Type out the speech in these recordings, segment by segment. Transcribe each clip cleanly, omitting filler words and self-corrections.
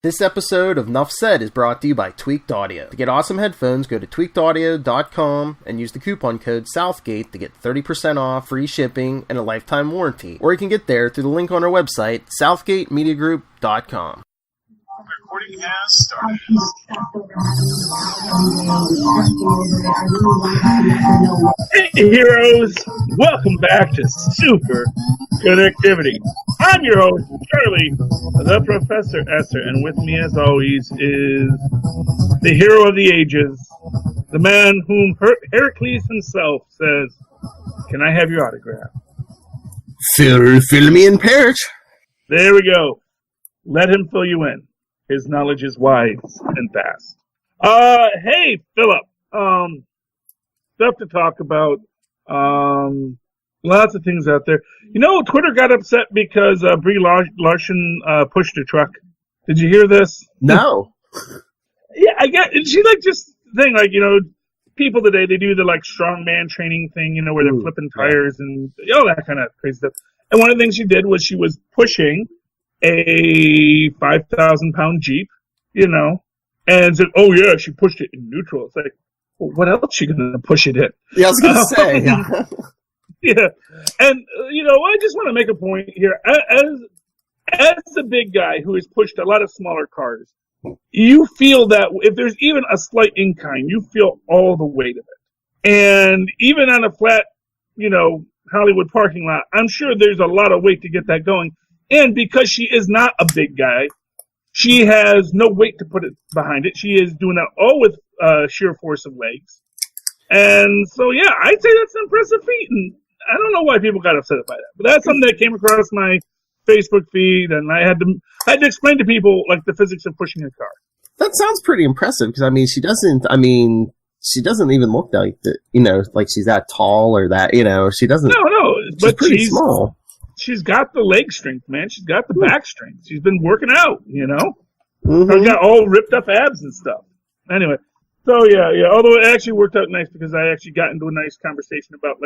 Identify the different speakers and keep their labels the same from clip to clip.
Speaker 1: This episode of Nuff Said is brought to you by Tweaked Audio. To get awesome headphones, go to tweakedaudio.com and use the coupon code Southgate to get 30% off, free shipping, and a lifetime warranty. Or you can get there through the link on our website, southgatemediagroup.com.
Speaker 2: Recording has started.
Speaker 3: Hey heroes, welcome back to Superconnectivity. I'm your host, Charlie, the Professor Esser, and with me as always is the hero of the ages, the man whom Heracles himself says, "Can I have your autograph?"
Speaker 1: Fill me in, Perich.
Speaker 3: There we go. Let him fill you in. His knowledge is wide and vast. Hey, Philip. Stuff to talk about. Lots of things out there. You know, Twitter got upset because Brie Larson pushed a truck. Did you hear this?
Speaker 1: No.
Speaker 3: Yeah, I get. She just thing like people today they do the strongman training thing, where they're flipping tires and all that kind of crazy stuff. And one of the things she did was she was pushing a 5,000-pound Jeep, and said, "Oh yeah, she pushed it in neutral." It's like, well, what else is she gonna push it in?
Speaker 1: Yeah, I was gonna say.
Speaker 3: Yeah, and I just want to make a point here. As the big guy who has pushed a lot of smaller cars, you feel that if there's even a slight incline, you feel all the weight of it. And even on a flat, Hollywood parking lot, I'm sure there's a lot of weight to get that going. And because she is not a big guy, she has no weight to put it behind it. She is doing that all with sheer force of legs. And so, yeah, I'd say that's an impressive feat. And I don't know why people got upset by that. But that's something that came across my Facebook feed, and I had to explain to people, the physics of pushing a car.
Speaker 1: That sounds pretty impressive, because, she doesn't even look like, like she's that tall or that, she doesn't.
Speaker 3: No, but
Speaker 1: pretty small.
Speaker 3: She's got the leg strength, man. She's got the back strength. She's been working out,
Speaker 1: Mm-hmm.
Speaker 3: She's got all ripped up abs and stuff. Anyway, so yeah. Although it actually worked out nice because I actually got into a nice conversation about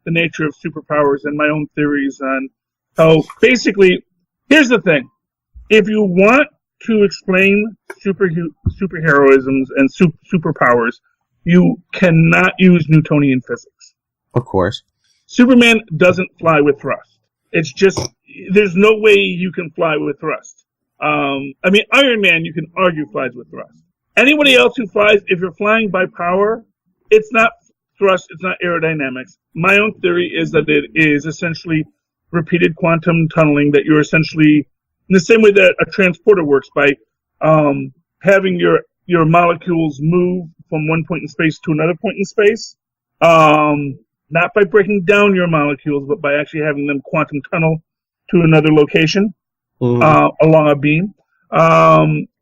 Speaker 3: the nature of superpowers and my own theories on how basically. Here's the thing: if you want to explain superheroisms and superpowers, you cannot use Newtonian physics.
Speaker 1: Of course,
Speaker 3: Superman doesn't fly with thrust. It's just, there's no way you can fly with thrust. Iron Man, you can argue, flies with thrust. Anybody else who flies, if you're flying by power, it's not thrust, it's not aerodynamics. My own theory is that it is essentially repeated quantum tunneling, that you're essentially, in the same way that a transporter works, by having your molecules move from one point in space to another point in space. Not by breaking down your molecules, but by actually having them quantum tunnel to another location along a beam.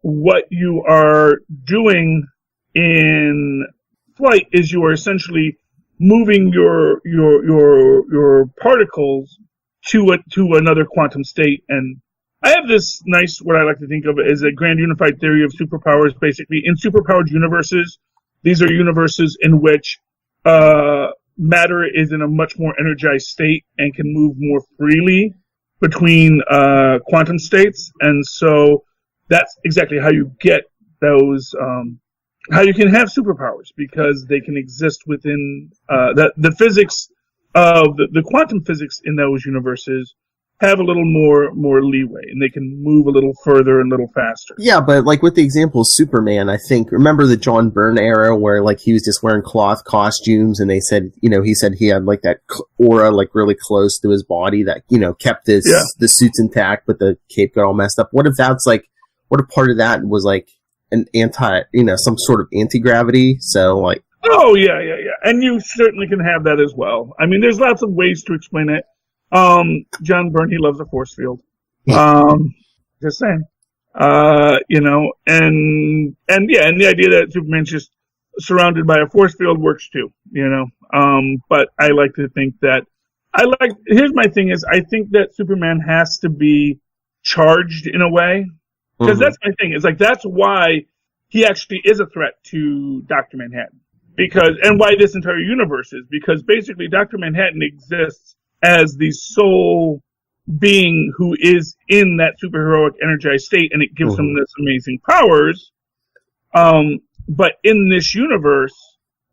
Speaker 3: What you are doing in flight is you are essentially moving your particles to another quantum state. And I have this nice, what I like to think of as a grand unified theory of superpowers. Basically, in superpowered universes, these are universes in which matter is in a much more energized state and can move more freely between quantum states. And so that's exactly how you get those, how you can have superpowers, because they can exist within the physics of the quantum physics in those universes have a little more leeway, and they can move a little further and a little faster.
Speaker 1: Yeah, but with the example of Superman, I think, remember the John Byrne era where he was just wearing cloth costumes, and they said, he said he had that aura really close to his body that, kept the suits intact, but the cape got all messed up. What if that's what if part of that was an some sort of anti-gravity? So
Speaker 3: Oh, yeah. And you certainly can have that as well. I mean, there's lots of ways to explain it. John Byrne, he loves a force field. Just saying. And the idea that Superman's just surrounded by a force field works too, but I like to think that here's my thing is, I think that Superman has to be charged in a way, because that's my thing, is that's why he actually is a threat to Dr. Manhattan, and why this entire universe is, because basically Dr. Manhattan exists as the sole being who is in that superheroic energized state, and it gives him this amazing powers. But in this universe,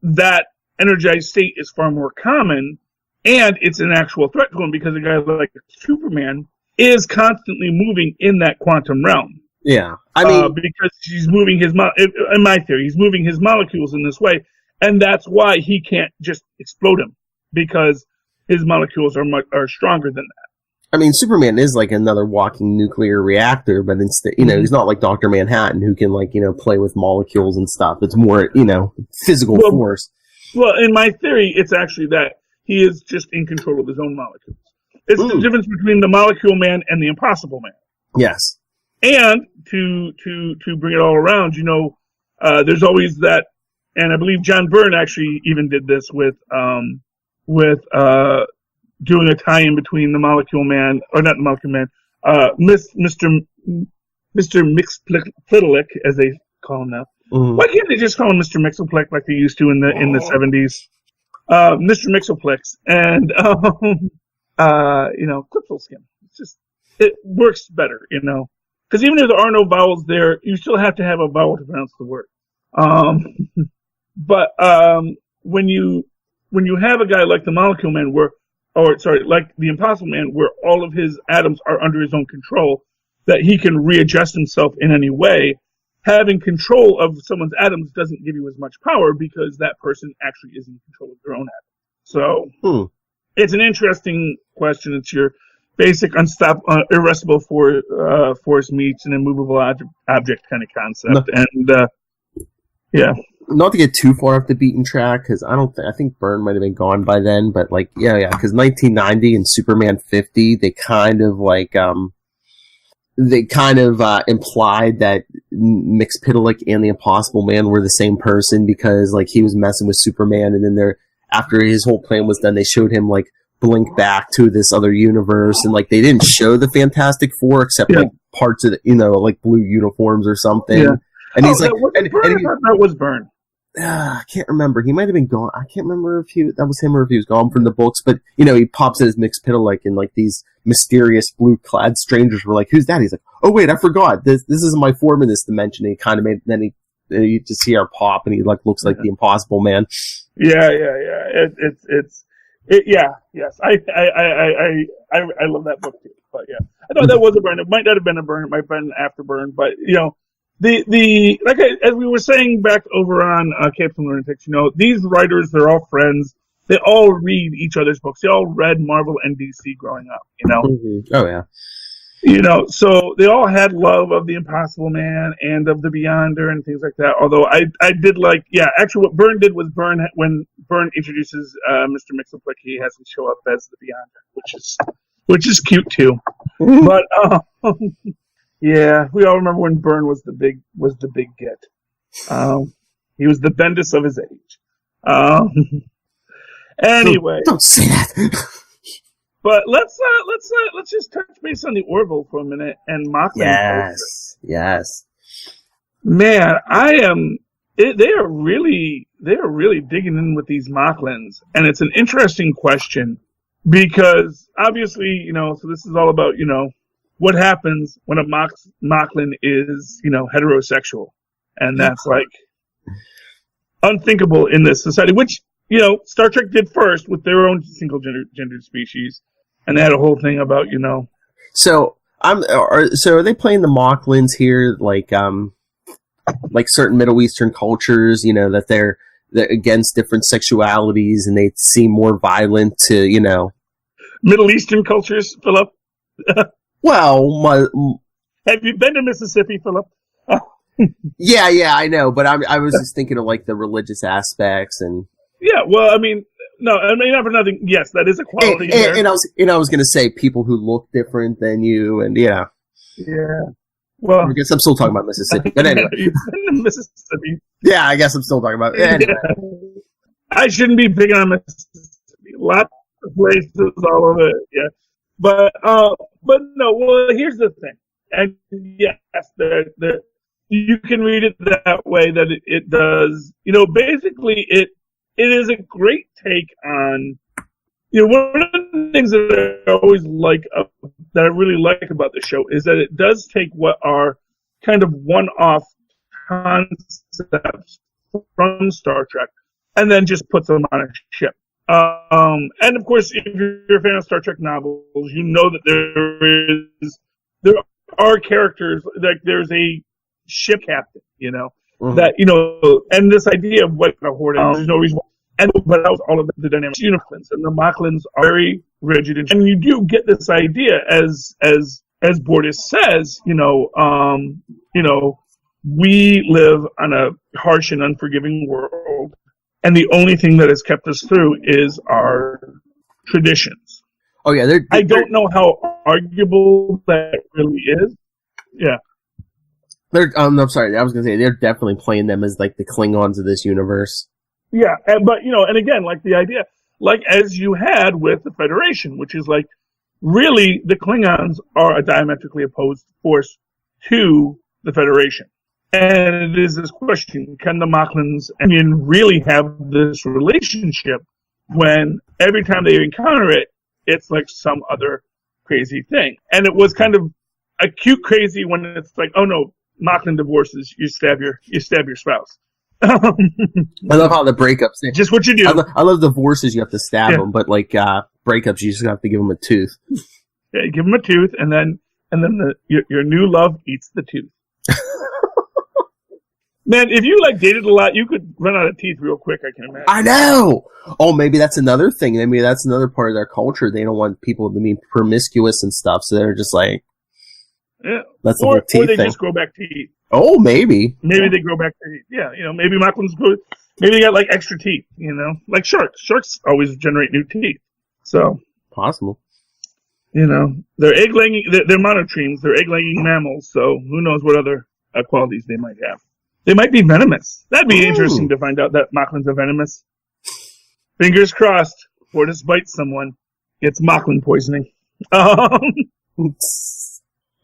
Speaker 3: that energized state is far more common, and it's an actual threat to him because a guy like Superman is constantly moving in that quantum realm.
Speaker 1: Yeah, I mean,
Speaker 3: because he's moving his in my theory, he's moving his molecules in this way, and that's why he can't just explode him, because his molecules are stronger than that.
Speaker 1: I mean, Superman is like another walking nuclear reactor, but instead, he's not like Dr. Manhattan who can play with molecules and stuff. It's more, physical force.
Speaker 3: Well, in my theory, it's actually that he is just in control of his own molecules. It's the difference between the Molecule Man and the Impossible Man.
Speaker 1: Yes.
Speaker 3: And to bring it all around, there's always that, and I believe John Byrne actually even did this with doing a tie-in between the Molecule Man, or not the Molecule Man, Mr. Mxyzptlk, as they call him now. Why can't they just call him Mr. Mxyzptlk like they used to in the 70s? Mr. Mxyzptlk and Clipsal skin. It works better, because even if there are no vowels there, you still have to have a vowel to pronounce the word. But when you have a guy like the Molecule Man, like the Impossible Man, where all of his atoms are under his own control, that he can readjust himself in any way, having control of someone's atoms doesn't give you as much power because that person actually is in control of their own atoms. So it's an interesting question. It's your basic irresistible force meets an immovable object kind of concept. Yeah.
Speaker 1: Not to get too far off the beaten track, because I think Byrne might have been gone by then, but because 1990 and Superman 50, they kind of implied that Mxyzptlk and the Impossible Man were the same person, because he was messing with Superman, and then after his whole plan was done, they showed him blink back to this other universe, and they didn't show the Fantastic Four except parts of the blue uniforms or something.
Speaker 3: Yeah.
Speaker 1: And he's
Speaker 3: that was Byrne.
Speaker 1: I can't remember. He might have been gone. I can't remember if that was him or if he was gone from the books. But he pops as Mxyzptlk, and these mysterious blue-clad strangers were like, "Who's that?" He's like, "Oh wait, I forgot. This isn't my form in this dimension." And he kind of made. Then you just see our pop, and he looks like the Impossible Man.
Speaker 3: Yeah. Yes. I love that book too. But yeah, I thought that was a Byrne. It might not have been a Byrne. It might have been after Byrne. But as we were saying back over on Capes and Lunatics, these writers, they're all friends. They all read each other's books. They all read Marvel and DC growing up,
Speaker 1: Oh, yeah.
Speaker 3: So they all had love of the Impossible Man and of the Beyonder and things like that. Although I did actually what Byrne did was when Byrne introduces Mr. Mxyzptlk, he has him show up as the Beyonder, which is cute too. But yeah, we all remember when Byrne was the big get. He was the Bendis of his age. Anyway,
Speaker 1: don't say that.
Speaker 3: But let's just touch base on the Orville for a minute and Mocklin.
Speaker 1: Yes.
Speaker 3: Man, they are really digging in with these Mocklins, and it's an interesting question because obviously, so this is all about, what happens when a Mocklin is, heterosexual, and that's unthinkable in this society, which, Star Trek did first with their own single gendered species, and they had a whole thing about,
Speaker 1: So are they playing the Mocklins here, like certain Middle Eastern cultures, that they're against different sexualities and they seem more violent to,
Speaker 3: Middle Eastern cultures, Philip?
Speaker 1: Well,
Speaker 3: have you been to Mississippi, Philip?
Speaker 1: Yeah, I know, but I was just thinking of the religious aspects and. Yeah,
Speaker 3: well, not for nothing. Yes, that is a quality there.
Speaker 1: And I was going to say people who look different than you, and yeah.
Speaker 3: Yeah. Well,
Speaker 1: I guess I'm still talking about Mississippi, but anyway.
Speaker 3: You've been to Mississippi.
Speaker 1: Yeah, I guess I'm still talking about. Anyway.
Speaker 3: I shouldn't be picking on Mississippi. Lots of places all over it. Yeah. But no. Well, here's the thing, and yes, you can read it that way. That it does. Basically, it is a great take on. One of the the things that I always like, that I really like about the show, is that it does take what are kind of one-off concepts from Star Trek and then just puts them on a ship. And of course, if you're a fan of Star Trek novels, you know that there are characters, like there's a ship captain, that, and this idea of what a horde is, there's no reason why. But all of the dynamics, unicorns, and the Mocklins are very rigid, and you do get this idea, as Bortis says, we live on a harsh and unforgiving world, and the only thing that has kept us through is our traditions.
Speaker 1: Oh yeah,
Speaker 3: I don't know how arguable that really is. Yeah.
Speaker 1: I'm sorry, I was gonna say they're definitely playing them as like the Klingons of this universe.
Speaker 3: Yeah, but and again, like the idea, like as you had with the Federation, which is like, really, the Klingons are a diametrically opposed force to the Federation. And it is this question, can the Mocklins and Union really have this relationship when every time they encounter it, it's like some other crazy thing? And it was kind of a cute crazy when it's like, oh no, Mocklin divorces, you stab your spouse.
Speaker 1: I love how the breakups.
Speaker 3: Just what you do.
Speaker 1: I love divorces. You have to stab them, but like breakups, you just have to give them a tooth.
Speaker 3: Yeah, you give them a tooth, and then your new love eats the tooth. Man, if you like dated a lot, you could run out of teeth real quick. I can imagine.
Speaker 1: I know. Oh, maybe that's another thing. Maybe that's another part of their culture. They don't want people to be promiscuous and stuff, so they're just like,
Speaker 3: yeah.
Speaker 1: That's the whole teeth
Speaker 3: or they
Speaker 1: thing.
Speaker 3: just grow back teeth.
Speaker 1: Oh, maybe.
Speaker 3: Maybe they grow back teeth. Yeah, maybe Mocklins grow. Maybe they got like extra teeth. Like sharks. Sharks always generate new teeth. So
Speaker 1: possible.
Speaker 3: They're egg-laying. They're monotremes. They're egg-laying mammals. So who knows what other qualities they might have? They might be venomous. That'd be interesting to find out that Mocklins are venomous. Fingers crossed. Bortis bites someone, gets Mocklin poisoning.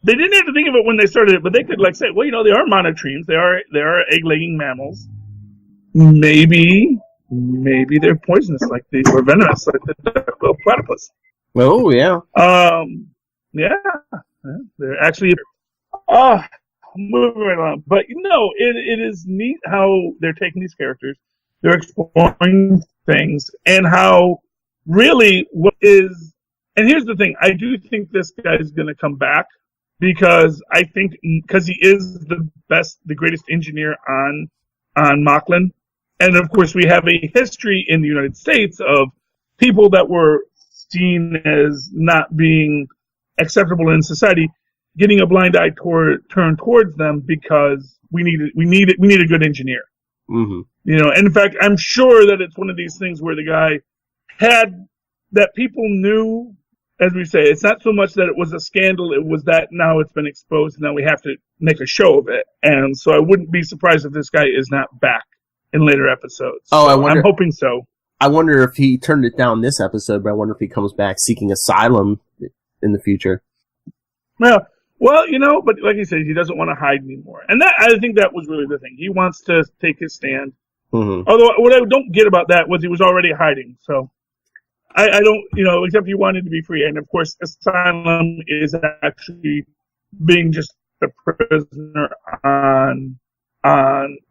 Speaker 3: They didn't have to think of it when they started it, but they could say, well, they are monotremes. They are egg-laying mammals. Maybe they're poisonous, or venomous, like the platypus.
Speaker 1: Oh yeah.
Speaker 3: Yeah. They're actually. Moving right along, but it is neat how they're taking these characters, they're exploring things, and how really what is. And here's the thing: I do think this guy is going to come back. Because he is the greatest engineer on Mocklin. And of course we have a history in the United States of people that were seen as not being acceptable in society, getting a blind eye turned towards them because we need a good engineer.
Speaker 1: Mm-hmm.
Speaker 3: And in fact, I'm sure that it's one of these things where the guy had that people knew. As we say, it's not so much that it was a scandal, it was that now it's been exposed and now we have to make a show of it. And so I wouldn't be surprised if this guy is not back in later episodes.
Speaker 1: Oh,
Speaker 3: so I'm hoping so.
Speaker 1: I wonder if he turned it down this episode, but I wonder if he comes back seeking asylum in the future.
Speaker 3: Yeah. Well, but like he said, he doesn't want to hide anymore. And I think that was really the thing. He wants to take his stand.
Speaker 1: Mm-hmm.
Speaker 3: Although what I don't get about that was he was already hiding, so... I don't, except he wanted to be free. And of course, asylum is actually being just a prisoner on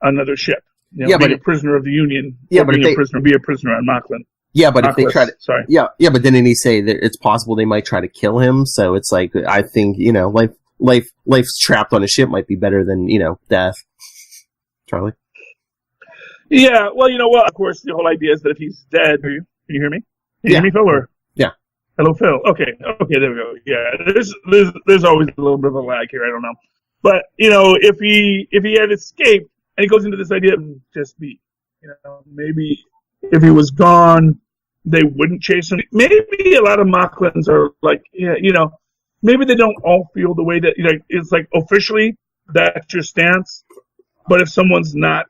Speaker 3: another ship. But a prisoner of the Union.
Speaker 1: Yeah, but
Speaker 3: be a prisoner on Mocklin.
Speaker 1: Yeah, but if they try to,
Speaker 3: sorry.
Speaker 1: Yeah, but didn't he say that it's possible they might try to kill him? So it's like, I think life's trapped on a ship might be better than death. Charlie.
Speaker 3: Yeah, well, of course, the whole idea is that if he's dead, can you hear me? Can you hear me, Phil? Or?
Speaker 1: Yeah.
Speaker 3: Hello, Phil. Okay, there we go. Yeah, there's always a little bit of a lag here. I don't know, but if he had escaped, and he goes into this idea of just be, maybe if he was gone, they wouldn't chase him. Maybe a lot of Mocklins are like, maybe they don't all feel the way that it's like officially that's your stance, but if someone's not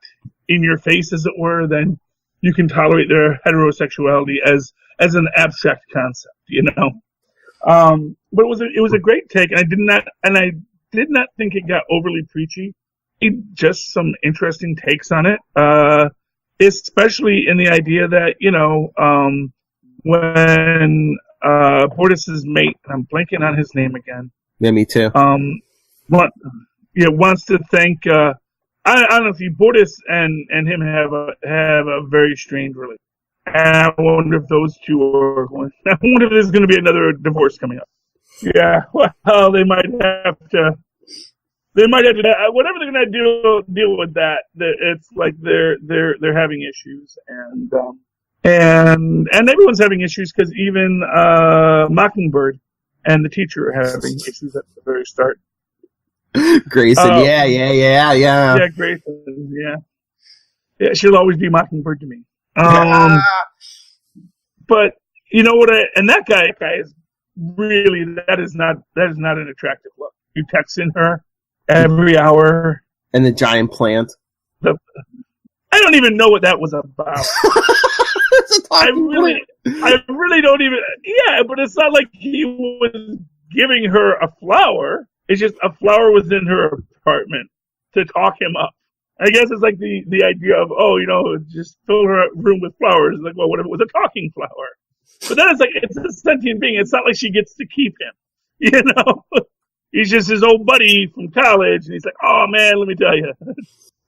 Speaker 3: in your face, as it were, then you can tolerate their heterosexuality as an abstract concept, But it was a great take, and I did not think it got overly preachy. Just some interesting takes on it, especially in the idea that when Bortus's mate, and I'm blanking on his name again.
Speaker 1: Yeah, me too.
Speaker 3: Wants to thank. Honestly, Bortus and him have a very strange relationship. And I wonder if those two are going. I wonder if there's going to be another divorce coming up. Yeah, well, they might have to. They might have to. Whatever they're going to deal with that. It's like they're having issues, and everyone's having issues because even Mockingbird and the teacher are having issues at the very start.
Speaker 1: Grayson, yeah.
Speaker 3: Yeah, Grayson, yeah. Yeah, she'll always be Mockingbird to me. But you know what? And that guy is really that is not an attractive look. You texting her every hour,
Speaker 1: and the giant plant.
Speaker 3: I don't even know what that was about. I really don't even. Yeah, but it's not like he was giving her a flower. It's just a flower was in her apartment to talk him up. I guess it's like the idea of, just fill her room with flowers. Like, well, what if it was a talking flower? But then it's like, it's a sentient being. It's not like she gets to keep him. You know? He's just his old buddy from college. And he's like, oh, man, let me tell you.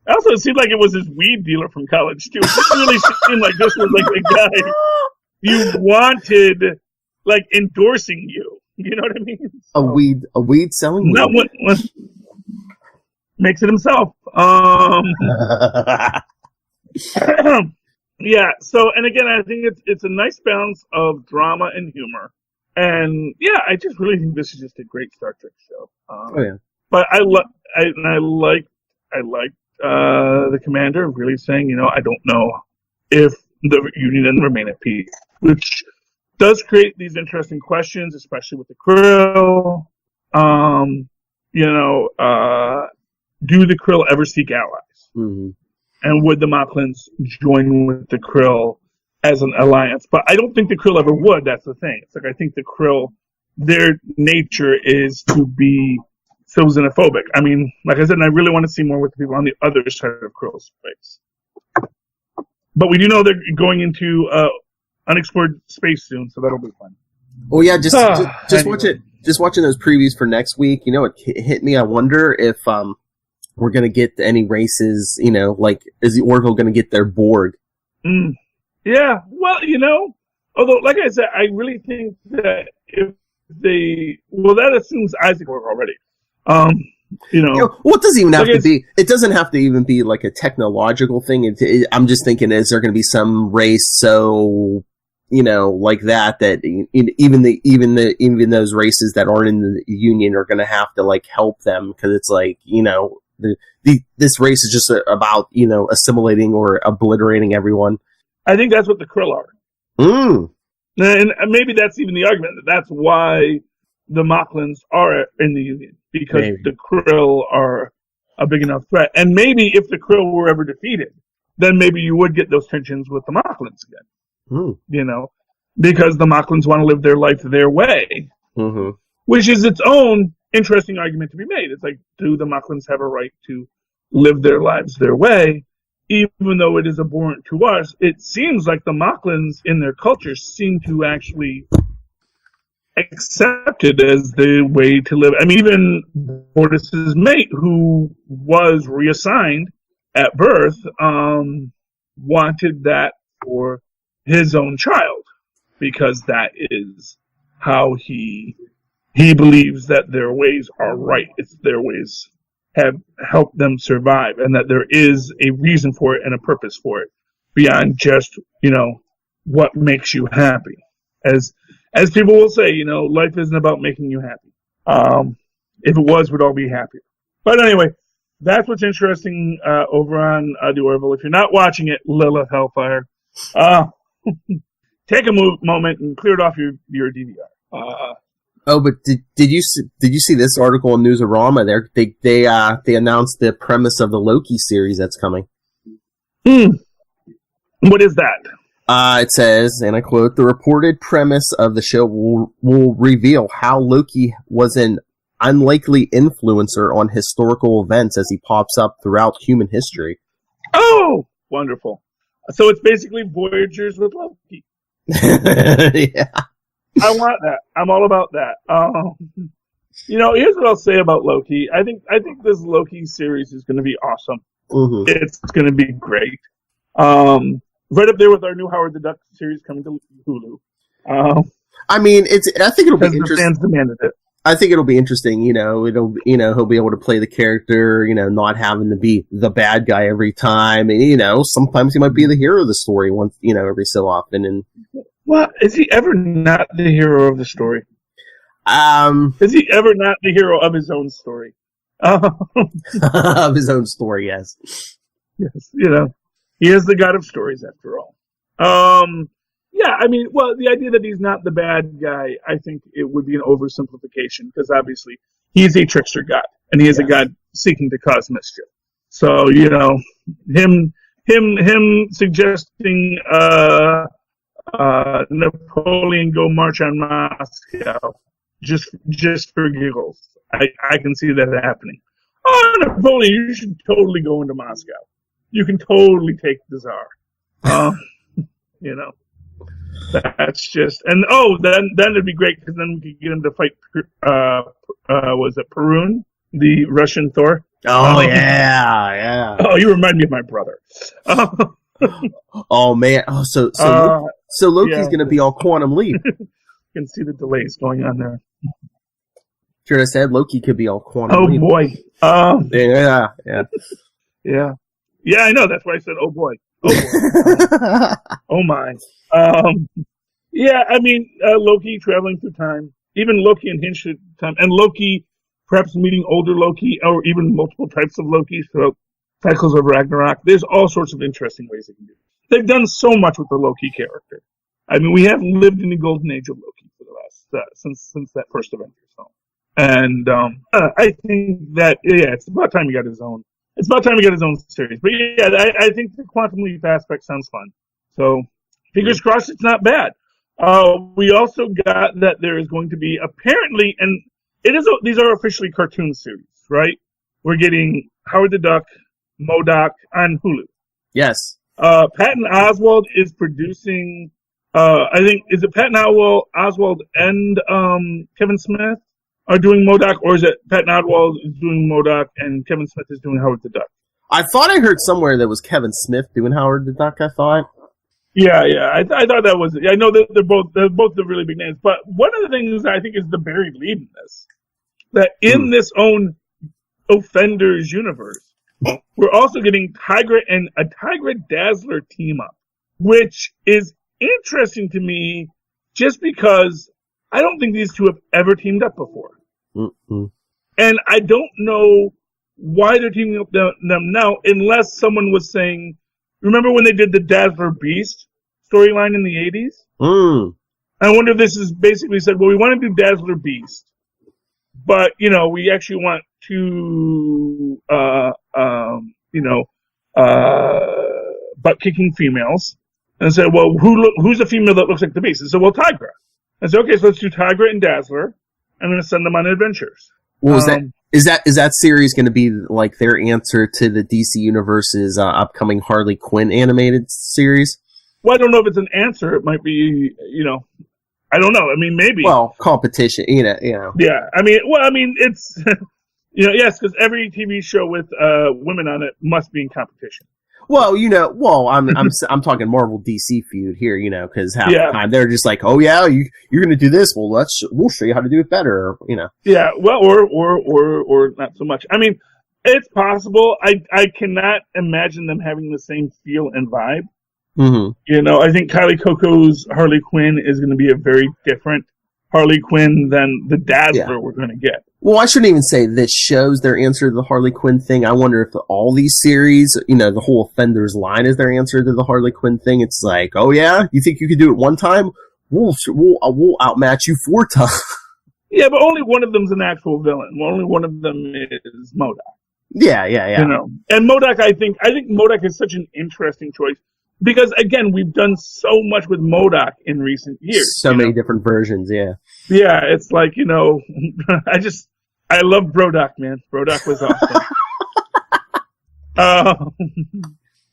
Speaker 3: Also, it seemed like it was his weed dealer from college, too. It really seemed like this was like the guy you wanted, like, endorsing you. You know what I mean?
Speaker 1: A weed selling
Speaker 3: not
Speaker 1: weed.
Speaker 3: What makes it himself. Yeah, so, and again, I think it's a nice balance of drama and humor. And, yeah, I just really think this is just a great Star Trek show. But I liked the commander really saying, I don't know if the Union remain at peace, which does create these interesting questions, especially with the Krill. Do the Krill ever seek allies?
Speaker 1: Mm-hmm.
Speaker 3: And would the Moclans join with the Krill as an alliance? But I don't think the Krill ever would. That's the thing. It's like I think the Krill, their nature is to be so xenophobic. I mean, like I said, and I really want to see more with the people on the other side of Krill's face. But we do know they're going into unexplored space soon, so that'll be fun.
Speaker 1: Oh yeah, just
Speaker 3: anyway.
Speaker 1: watch it. Just watching those previews for next week. It hit me. I wonder if we're gonna get any races. Like is the Orville gonna get their Borg?
Speaker 3: Yeah. Well, although like I said, I really think that if that assumes Isaac Borg already.
Speaker 1: It doesn't even have to be. It doesn't have to even be like a technological thing. I'm just thinking, is there going to be some race so like that even those races that aren't in the Union are going to have to like help them because it's like this race is just about assimilating or obliterating everyone.
Speaker 3: I think that's what the Krill are. And maybe that's even the argument that's why the Moclans are in the Union. Because the Krill are a big enough threat. And maybe if the Krill were ever defeated, then maybe you would get those tensions with the Moclans again. Because the Moclans want to live their life their way.
Speaker 1: Mm-hmm.
Speaker 3: Which is its own interesting argument to be made. It's like, do the Moclans have a right to live their lives their way? Even though it is abhorrent to us, it seems like the Moclans in their culture seem to actually accepted as the way to live. I mean, even Bortus's mate, who was reassigned at birth, wanted that for his own child because that is how he believes that their ways are right. It's their ways have helped them survive, and that there is a reason for it and a purpose for it beyond just what makes you happy. As people will say, life isn't about making you happy. If it was, we'd all be happier. But anyway, that's what's interesting over on the Orville. If you're not watching it, Lilith Hellfire, take a moment and clear it off your DVR.
Speaker 1: But did you see this article in Newsarama? They announced the premise of the Loki series that's coming.
Speaker 3: What is that?
Speaker 1: It says, and I quote, the reported premise of the show will reveal how Loki was an unlikely influencer on historical events as he pops up throughout human history.
Speaker 3: Oh, wonderful. So it's basically Voyagers with Loki.
Speaker 1: Yeah.
Speaker 3: I want that. I'm all about that. Here's what I'll say about Loki. I think this Loki series is going to be awesome.
Speaker 1: Mm-hmm.
Speaker 3: It's going to be great. Right up there with our new Howard the Duck series coming to Hulu.
Speaker 1: I think it'll be interesting.
Speaker 3: The fans demanded it.
Speaker 1: I think it'll be interesting. He'll be able to play the character. Not having to be the bad guy every time. And sometimes he might be the hero of the story once. Every so often. And
Speaker 3: well, is he ever not the hero of the story? Is he ever not the hero of his own story?
Speaker 1: Of his own story, yes.
Speaker 3: Yes, he is the god of stories after all. The idea that he's not the bad guy, I think it would be an oversimplification because obviously he's a trickster god and he is a god seeking to cause mischief. So, him suggesting Napoleon go march on Moscow just for giggles. I can see that happening. Oh, Napoleon, you should totally go into Moscow. You can totally take the Tsar. That's just, and then it'd be great because then we could get him to fight. Was it Perun, the Russian Thor?
Speaker 1: Oh yeah.
Speaker 3: Oh, you remind me of my brother.
Speaker 1: Oh man. Oh, so Loki's gonna be all Quantum Leap.
Speaker 3: You can see the delays going on there.
Speaker 1: Sure, I said Loki could be all Quantum Leap.
Speaker 3: Oh boy.
Speaker 1: Yeah.
Speaker 3: Yeah, I know. That's why I said, oh boy. Oh boy. Oh my. Loki traveling through time. Even Loki and Hinge time. And Loki perhaps meeting older Loki or even multiple types of Loki throughout cycles of Ragnarok. There's all sorts of interesting ways they can do it. They've done so much with the Loki character. I mean, we have lived in the golden age of Loki for the last, since that first Avengers film. And I think that, it's about time he got his own. It's about time he got his own series. But I think the Quantum Leap aspect sounds fun. So, fingers crossed it's not bad. We also got that there is going to be apparently, and these are officially cartoon series, right? We're getting Howard the Duck, MODOK on Hulu.
Speaker 1: Yes.
Speaker 3: Patton Oswald is producing, is it Patton Oswald and Kevin Smith are doing MODOK, or is it Patton Oswald is doing MODOK and Kevin Smith is doing Howard the Duck?
Speaker 1: I thought I heard somewhere that was Kevin Smith doing Howard the Duck, I thought.
Speaker 3: Yeah. I thought that was it. I know that they're both the really big names, but one of the things I think is the buried lead in this, that in this own Offenders universe, we're also getting Tigra and a Tigra Dazzler team up, which is interesting to me just because I don't think these two have ever teamed up before.
Speaker 1: Mm-hmm.
Speaker 3: And I don't know why they're teaming up them now, unless someone was saying, remember when they did the Dazzler Beast storyline in the 80s? I wonder if this is basically said, well, we want to do Dazzler Beast, but, we actually want to, butt-kicking females. And said, well, who's the female that looks like the Beast? And said, well, Tigra. I said, okay, so let's do Tigra and Dazzler. I'm going to send them on adventures.
Speaker 1: Well, is that series going to be like their answer to the DC Universe's upcoming Harley Quinn animated series?
Speaker 3: Well, I don't know if it's an answer. It might be, I don't know. I mean, maybe.
Speaker 1: Well, competition,
Speaker 3: Yeah. I mean, it's, yes, because every TV show with women on it must be in competition.
Speaker 1: Well, I'm talking Marvel DC feud here, because half the time they're just like, oh yeah, you're going to do this. Well, we'll show you how to do it better,
Speaker 3: Yeah, well, or not so much. I mean, it's possible. I cannot imagine them having the same feel and vibe.
Speaker 1: Mm-hmm.
Speaker 3: I think Kylie Coco's Harley Quinn is going to be a very different Harley Quinn than the Dazzler we're going to get.
Speaker 1: Well, I shouldn't even say this shows their answer to the Harley Quinn thing. I wonder if all these series, the whole Offenders line is their answer to the Harley Quinn thing. It's like, oh yeah, you think you could do it one time? We'll outmatch you 4 times.
Speaker 3: Yeah, but only one of them's an actual villain. Only one of them is MODOK.
Speaker 1: Yeah.
Speaker 3: And MODOK, I think MODOK is such an interesting choice. Because, again, we've done so much with MODOK in recent years.
Speaker 1: So many different versions, yeah.
Speaker 3: Yeah, it's like, I love Brodok, man. Brodok was awesome.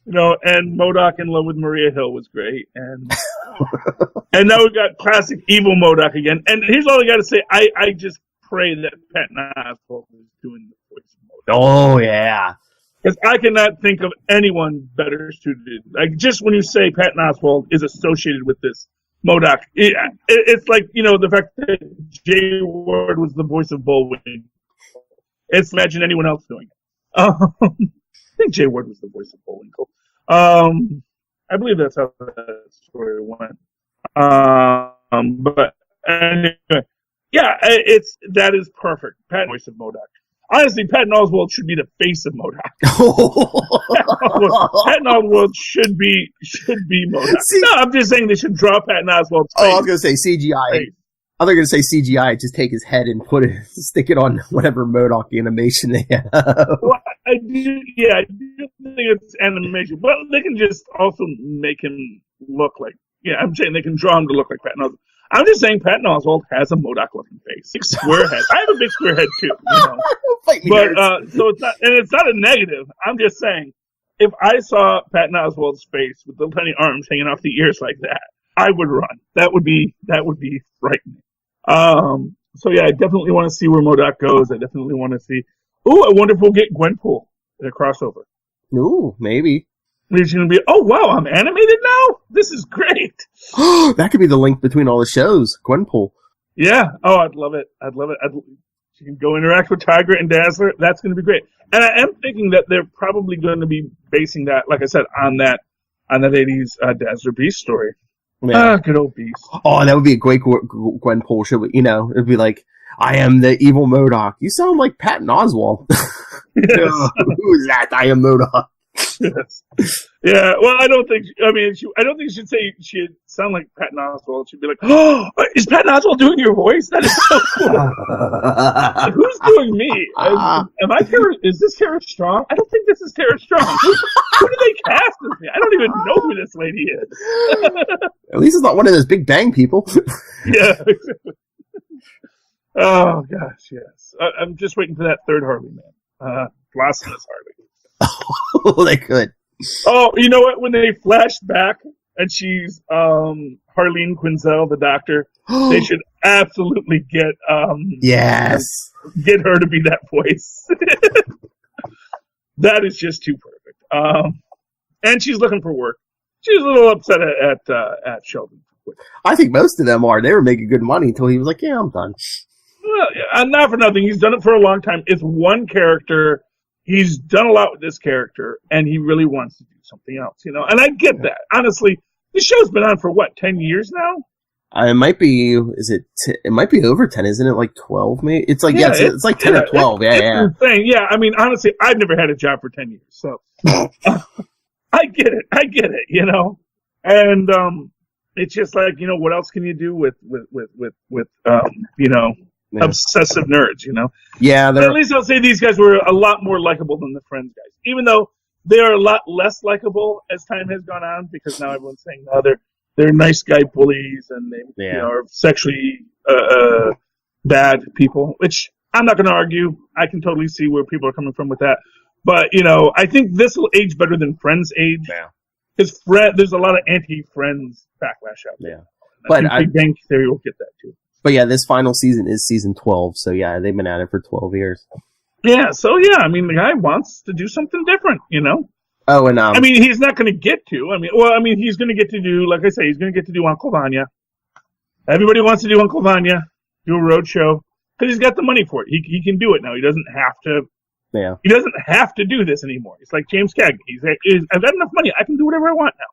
Speaker 3: And MODOK in love with Maria Hill was great. And now we've got classic evil MODOK again. And here's all I got to say. I just pray that Patton Oswalt is doing the voice of MODOK.
Speaker 1: Oh, yeah.
Speaker 3: Because I cannot think of anyone better suited. Like, just when you say Patton Oswalt is associated with this MODOK, it's like, the fact that Jay Ward was the voice of Bullwinkle. It's imagine anyone else doing it. I think Jay Ward was the voice of Bullwinkle. I believe that's how that story went. But anyway, yeah, that is perfect. Patton, voice of MODOK. Honestly, Patton Oswalt should be the face of MODOK. Patton Oswalt should be MODOK. No, I'm just saying they should draw Patton Oswalt's face.
Speaker 1: Oh, I was going to say CGI.
Speaker 3: Face.
Speaker 1: I was going to say CGI, just take his head and stick it on whatever MODOK animation they have.
Speaker 3: Well, I do think it's animation, but they can just also make him look like, I'm saying they can draw him to look like Patton Oswalt. I'm just saying Patton Oswalt has a MODOK-looking face. Big square head. I have a big square head too, But, so it's not a negative. I'm just saying, if I saw Patton Oswalt's face with the tiny arms hanging off the ears like that, I would run. That would be frightening. So yeah, I definitely want to see where MODOK goes. I definitely want to see. Ooh, I wonder if we'll get Gwenpool in a crossover.
Speaker 1: Ooh, maybe.
Speaker 3: It's going to be, oh wow, I'm animated now? This is great.
Speaker 1: That could be the link between all the shows. Gwenpool.
Speaker 3: Yeah. Oh, I'd love it. She can go interact with Tiger and Dazzler. That's going to be great. And I am thinking that they're probably going to be basing that, like I said, on that 80s Dazzler Beast story.
Speaker 1: Yeah.
Speaker 3: Good old Beast.
Speaker 1: Oh, that would be a great Gwenpool show. It'd be like, I am the evil MODOK. You sound like Patton Oswalt.
Speaker 3: Yes.
Speaker 1: Who's that? I am MODOK.
Speaker 3: Yes. Yeah. Well, I don't think she'd say she'd sound like Patton Oswalt. She'd be like, "Oh, is Patton Oswalt doing your voice? That is so cool." Who's doing me? Am I Tara? Is this Tara Strong? I don't think this is Tara Strong. Who did they cast as me? I don't even know who this lady is.
Speaker 1: At least it's not one of those Big Bang people.
Speaker 3: Yeah. Oh gosh, yes. I'm just waiting for that third Harley man. Blasphemous Harley.
Speaker 1: Oh, they could.
Speaker 3: Oh, you know what? When they flashed back and she's Harleen Quinzel, the doctor, they should absolutely get get her to be that voice. That is just too perfect. And she's looking for work. She's a little upset at Sheldon.
Speaker 1: I think most of them are. They were making good money until he was like, "Yeah, I'm done."
Speaker 3: Well, not for nothing. He's done it for a long time. It's one character. He's done a lot with this character, and he really wants to do something else, And I get that. Honestly, this show's been on for, 10 years now?
Speaker 1: It might be, it might be over 10, isn't it? Like 12, maybe? It's like, it's like 10 or 12. It's
Speaker 3: insane. Yeah, I mean, honestly, I've never had a job for 10 years, so I get it, And it's just like, what else can you do with obsessive nerds,
Speaker 1: Yeah,
Speaker 3: but at least I'll say these guys were a lot more likable than the Friends guys, even though they are a lot less likable as time has gone on, because now everyone's saying, no, they're nice guy bullies and they are sexually bad people, which I'm not going to argue. I can totally see where people are coming from with that. But, I think this will age better than Friends age. Yeah. Because there's a lot of anti-Friends backlash out there. Yeah.
Speaker 1: But
Speaker 3: I think Big Bang Theory will get that too.
Speaker 1: But yeah, this final season is season 12, so yeah, they've been at it for 12 years.
Speaker 3: Yeah, so yeah, I mean, the guy wants to do something different,
Speaker 1: Oh, and
Speaker 3: I mean, he's not going to get to. He's going to get to do, like I say, he's going to get to do Uncle Vanya. Everybody wants to do Uncle Vanya, do a road show, because he's got the money for it. He can do it now. He doesn't have to. Yeah. He doesn't have to do this anymore. It's like James Cagney. I've got enough money. I can do whatever I want now.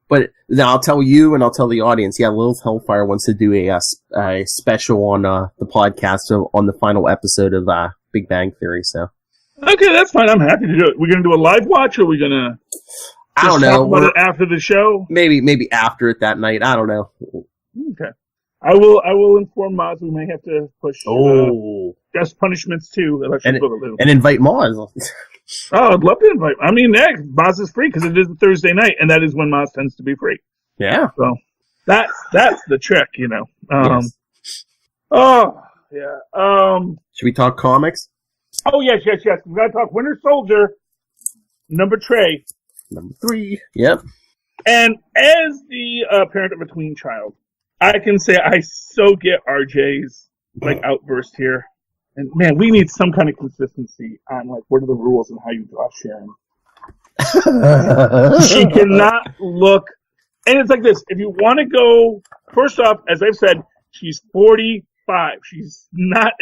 Speaker 1: But now I'll tell you and I'll tell the audience, Lilith Hellfire wants to do a special on the podcast on the final episode of Big Bang Theory. So
Speaker 3: okay, that's fine. I'm happy to do it. We're going to do a live watch, or are we going to
Speaker 1: I don't know.
Speaker 3: Talk about it after the show?
Speaker 1: Maybe after it that night. I don't know.
Speaker 3: Okay. I will inform Maz. We may have to push guest punishments too.
Speaker 1: And invite Maz.
Speaker 3: Oh, I'd love to invite. I mean, Maz is free because it is a Thursday night, and that is when Maz tends to be free.
Speaker 1: Yeah.
Speaker 3: So that's the trick,
Speaker 1: Yes.
Speaker 3: Oh yeah.
Speaker 1: Should we talk comics?
Speaker 3: Oh yes. We gotta talk Winter Soldier, number Trey.
Speaker 1: Number 3. Yep.
Speaker 3: And as the parent of a tween child, I can say I so get RJ's outburst here. And man, we need some kind of consistency on what are the rules and how you draw Sharon. She cannot look, and it's like this. If you want to go, first off, as I've said, she's 45. She's not.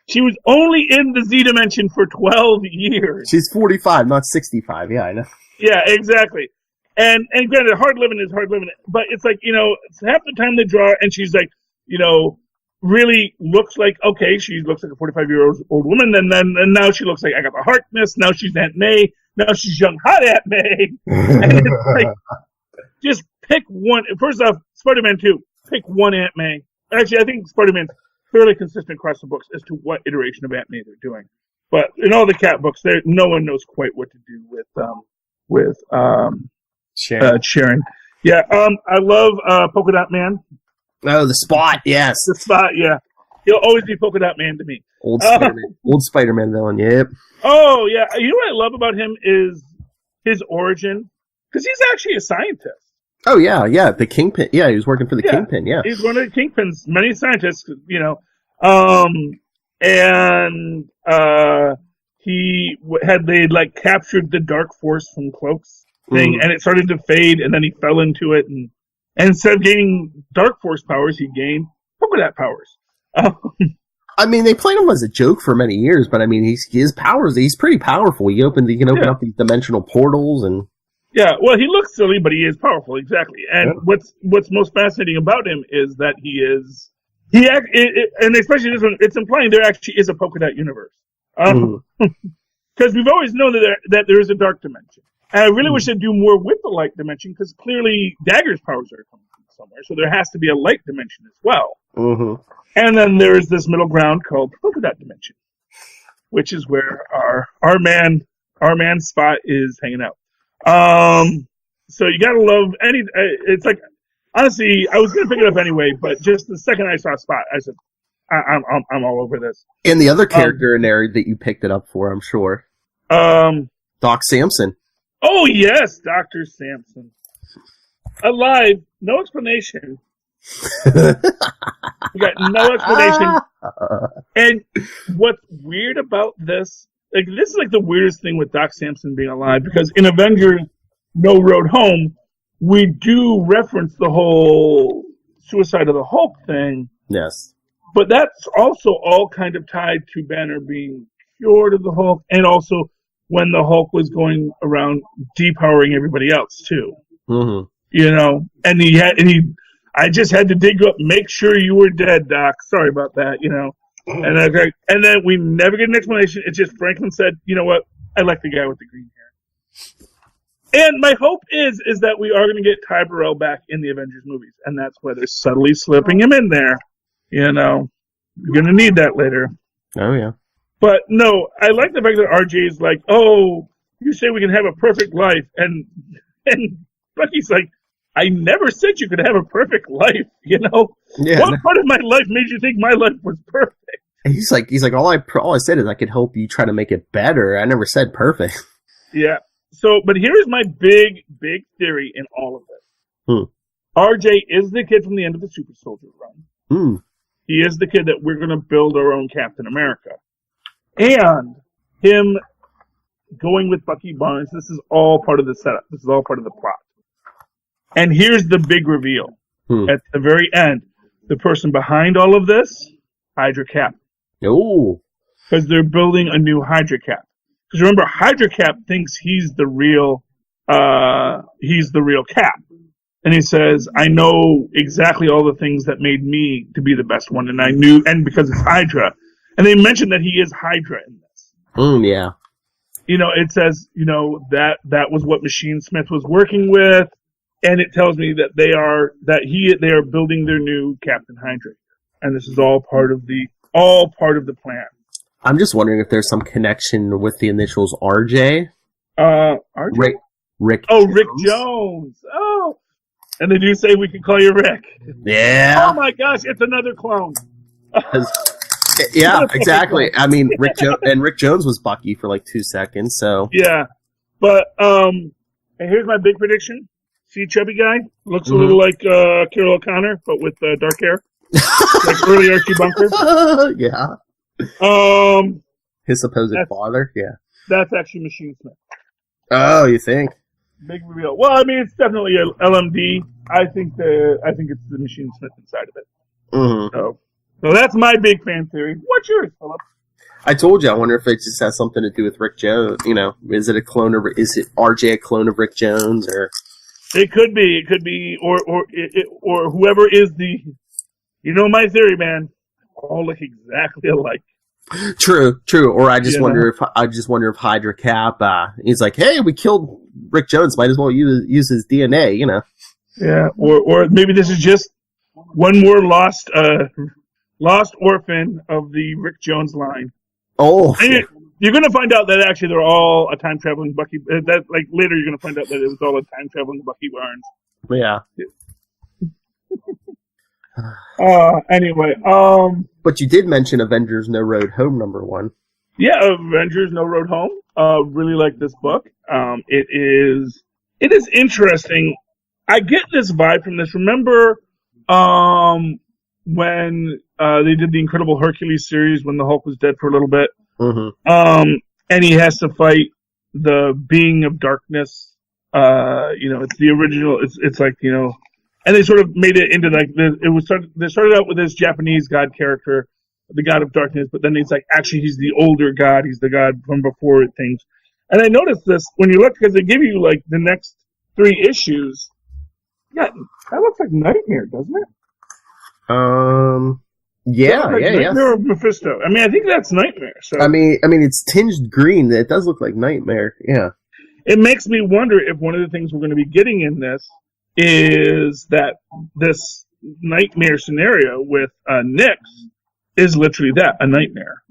Speaker 3: She was only in the Z dimension for 12 years.
Speaker 1: She's 45, not 65. Yeah, I know.
Speaker 3: Yeah, exactly. And granted, hard living is hard living, but it's it's half the time they draw, and she's really looks like, okay, she looks like a 45-year-old woman, and now she looks like Agatha Harkness, now she's Aunt May, now she's young hot Aunt May. And it's just pick one. First off, Spider-Man 2, pick one Aunt May. Actually, I think Spider-Man's fairly consistent across the books as to what iteration of Aunt May they're doing. But in all the cat books, no one knows quite what to do with Sharon. Yeah, I love Polka Dot Man.
Speaker 1: Oh, the Spot, yes.
Speaker 3: The Spot, yeah. He'll always be Polka Dot Man to me.
Speaker 1: Old Spider-Man villain, yep.
Speaker 3: Oh, yeah. You know what I love about him is his origin? Because he's actually a scientist.
Speaker 1: Oh, yeah, the Kingpin. Yeah, he was working for the Kingpin, yeah.
Speaker 3: He's one of the Kingpin's many scientists, they captured the Dark Force from Cloak's thing, and it started to fade, and then he fell into it, and instead of gaining Dark Force powers, he gained Polka Dot powers.
Speaker 1: I mean, they played him as a joke for many years, but I mean, his powers, he's pretty powerful. He can open up these dimensional portals and...
Speaker 3: Yeah, well, he looks silly, but he is powerful, exactly. And what's most fascinating about him is that and especially this one, it's implying there actually is a Polka Dot universe. Because we've always known that there is a dark dimension. And I really wish they'd do more with the light dimension, because clearly Dagger's powers are coming from somewhere, so there has to be a light dimension as well. Mm-hmm. And then there is this middle ground called Polka Dot dimension, which is where our man Spot is hanging out. So you gotta love it's like, honestly, I was gonna pick it up anyway, but just the second I saw Spot, I said, I'm all over this.
Speaker 1: And the other character in there that you picked it up for, I'm sure. Doc Samson.
Speaker 3: Oh yes, Dr. Samson. Alive, no explanation. We got no explanation. And what's weird about this, this is the weirdest thing with Doc Samson being alive, because in Avengers No Road Home, we do reference the whole Suicide of the Hulk thing.
Speaker 1: Yes.
Speaker 3: But that's also all kind of tied to Banner being cured of the Hulk, and also when the Hulk was going around depowering everybody else too. Mm-hmm. And I just had to dig up, make sure you were dead, Doc. Sorry about that, And then we never get an explanation. It's just Franklin said, you know what? I like the guy with the green hair. And my hope is that we are going to get Ty Burrell back in the Avengers movies, and that's why they're subtly slipping him in there. You're going to need that later.
Speaker 1: Oh yeah.
Speaker 3: But no, I like the fact that RJ is like, oh, you say we can have a perfect life, and Bucky's like, I never said you could have a perfect life, Yeah, what part of my life made you think my life was perfect?
Speaker 1: And he's like, all I said is I could help you try to make it better. I never said perfect.
Speaker 3: Yeah. So, but here's my big theory in all of this. RJ is the kid from the end of the Super Soldier run. He is the kid that we're going to build our own Captain America. And him going with Bucky Barnes, this is all part of the setup. This is all part of the plot. And here's the big reveal. At the very end, the person behind all of this, Hydra Cap.
Speaker 1: Oh.
Speaker 3: Because they're building a new Hydra Cap. Because remember, Hydra Cap thinks he's the real Cap. And he says, I know exactly all the things that made me to be the best one, and because it's Hydra. And they mentioned that he is Hydra in this.
Speaker 1: Yeah.
Speaker 3: It says, that was what Machine Smith was working with. And it tells me that they are building their new Captain Hydra, and this is all part of the plan.
Speaker 1: I'm just wondering if there's some connection with the initials RJ.
Speaker 3: RJ?
Speaker 1: Rick.
Speaker 3: Oh, Jones. Rick Jones. Oh, and they do say we can call you Rick.
Speaker 1: Yeah.
Speaker 3: Oh my gosh, it's another clone.
Speaker 1: Yeah, exactly. I mean, Rick Jones was Bucky for 2 seconds. So
Speaker 3: yeah, but And here's my big prediction. See Chubby Guy? Looks a little like Carol O'Connor, but with dark hair. Like early Archie Bunker.
Speaker 1: Yeah. His supposed father? Yeah.
Speaker 3: That's actually Machine Smith.
Speaker 1: Oh, you think?
Speaker 3: Big reveal. Well, I mean, it's definitely a LMD. I think it's the Machine Smith inside of it.
Speaker 1: Mm-hmm.
Speaker 3: So that's my big fan theory. What's yours, Philip?
Speaker 1: I told you. I wonder if it just has something to do with Rick Jones. You know, is it RJ a clone of Rick Jones, or?
Speaker 3: It could be. It could be, or whoever is the. You know my theory, man. All look exactly alike.
Speaker 1: True. Or I just wonder if Hydra Cap, he's like, hey, we killed Rick Jones. Might as well use his DNA. You know. Yeah.
Speaker 3: Or maybe this is just one more lost orphan of the Rick Jones line.
Speaker 1: Oh.
Speaker 3: And you're going to find out that actually they're all a time traveling Bucky. That later you're going to find out that it was all a time traveling Bucky Barnes.
Speaker 1: Yeah.
Speaker 3: Anyway.
Speaker 1: But you did mention Avengers No Road Home #1.
Speaker 3: Yeah, Avengers No Road Home. Really like this book. It is interesting. I get this vibe from this. Remember, when they did the Incredible Hercules series when the Hulk was dead for a little bit.
Speaker 1: Mm-hmm.
Speaker 3: And he has to fight the being of darkness. It's the original. It's like, and they sort of made it into like they started out with this Japanese god character, the god of darkness, but then it's like actually he's the older god. He's the god from before things. And I noticed this when you look because they give you like the next 3 issues. Yeah, that looks like Nightmare, doesn't it?
Speaker 1: Yeah.
Speaker 3: Nightmare of Mephisto. I mean, I think that's Nightmare. So
Speaker 1: I mean, it's tinged green. It does look like Nightmare. Yeah.
Speaker 3: It makes me wonder if one of the things we're going to be getting in this is that this Nightmare scenario with Nyx is literally that, a nightmare.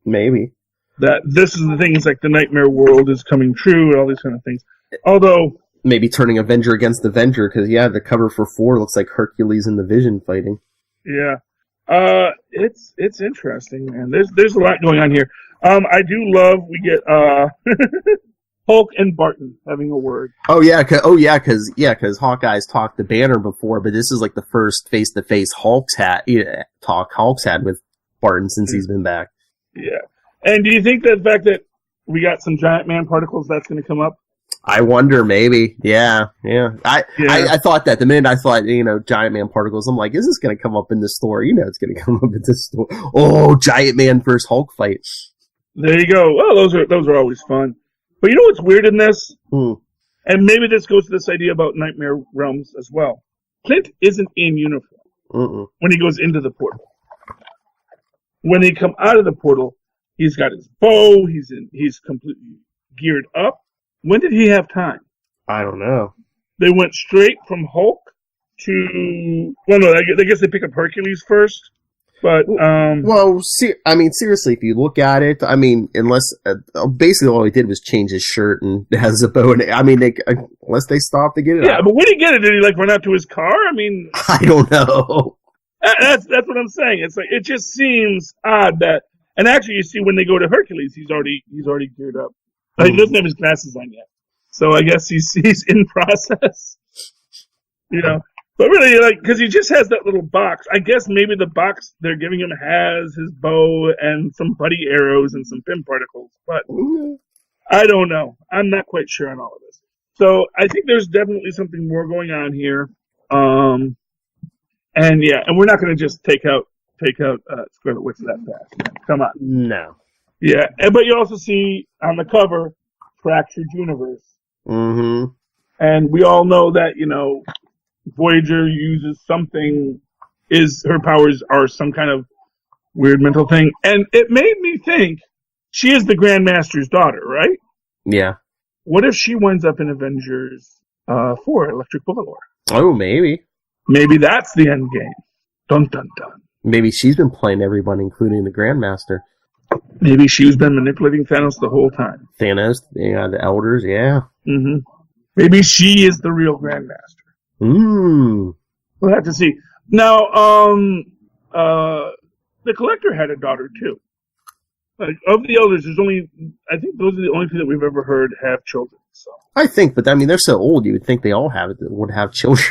Speaker 1: Maybe.
Speaker 3: That this is the thing. It's like the Nightmare world is coming true and all these kind of things. Although
Speaker 1: maybe turning Avenger against Avenger because the cover for 4 looks like Hercules and the Vision fighting.
Speaker 3: Yeah. It's interesting, man. There's a lot going on here. I do love we get Hulk and Barton having a word.
Speaker 1: Because Hawkeye's talked to Banner before, but this is like the first face-to-face Hulk's had with Barton since he's been back.
Speaker 3: Yeah. And do you think that the fact that we got some giant man particles that's going to come up?
Speaker 1: I wonder, maybe. Yeah. I thought that the minute I thought, giant man particles, I'm like, is this going to come up in this story? It's going to come up in this story. Oh, giant man versus Hulk fight.
Speaker 3: There you go. Well, those are always fun. But you know what's weird in this? And maybe this goes to this idea about Nightmare Realms as well. Clint isn't in uniform when he goes into the portal. When they come out of the portal, he's got his bow. He's completely geared up. When did he have time?
Speaker 1: I don't know.
Speaker 3: They went straight from Hulk to... Well, no, I guess they pick up Hercules first. But,
Speaker 1: seriously, if you look at it, unless... basically, all he did was change his shirt and has a bow. And unless they stop to get it out.
Speaker 3: Yeah, but when he get it, did he, run out to his car?
Speaker 1: I don't know.
Speaker 3: That's what I'm saying. It's like, it just seems odd that... And actually, you see, when they go to Hercules, he's already geared up. He doesn't have his glasses on yet. So I guess he's in process. But really, because he just has that little box. I guess maybe the box they're giving him has his bow and some buddy arrows and some pin particles. But I don't know. I'm not quite sure on all of this. So I think there's definitely something more going on here. And we're not going to just take out Scarlet Witch that fast. Come on.
Speaker 1: No.
Speaker 3: Yeah, but you also see on the cover, Fractured Universe.
Speaker 1: Mm-hmm.
Speaker 3: And we all know that, Voyager uses something, her powers are some kind of weird mental thing. And it made me think, she is the Grandmaster's daughter, right?
Speaker 1: Yeah.
Speaker 3: What if she winds up in Avengers 4, Electric Boogaloo?
Speaker 1: Oh, maybe.
Speaker 3: Maybe that's the end game. Dun, dun, dun.
Speaker 1: Maybe she's been playing everyone, including the Grandmaster.
Speaker 3: Maybe she's been manipulating Thanos the whole time.
Speaker 1: Thanos, the Elders, yeah.
Speaker 3: Mm-hmm. Maybe she is the real Grandmaster. We'll have to see. Now, the Collector had a daughter too. Like of the Elders, I think those are the only two that we've ever heard have children. So
Speaker 1: I think, but I mean, they're so old. You would think they all would have children.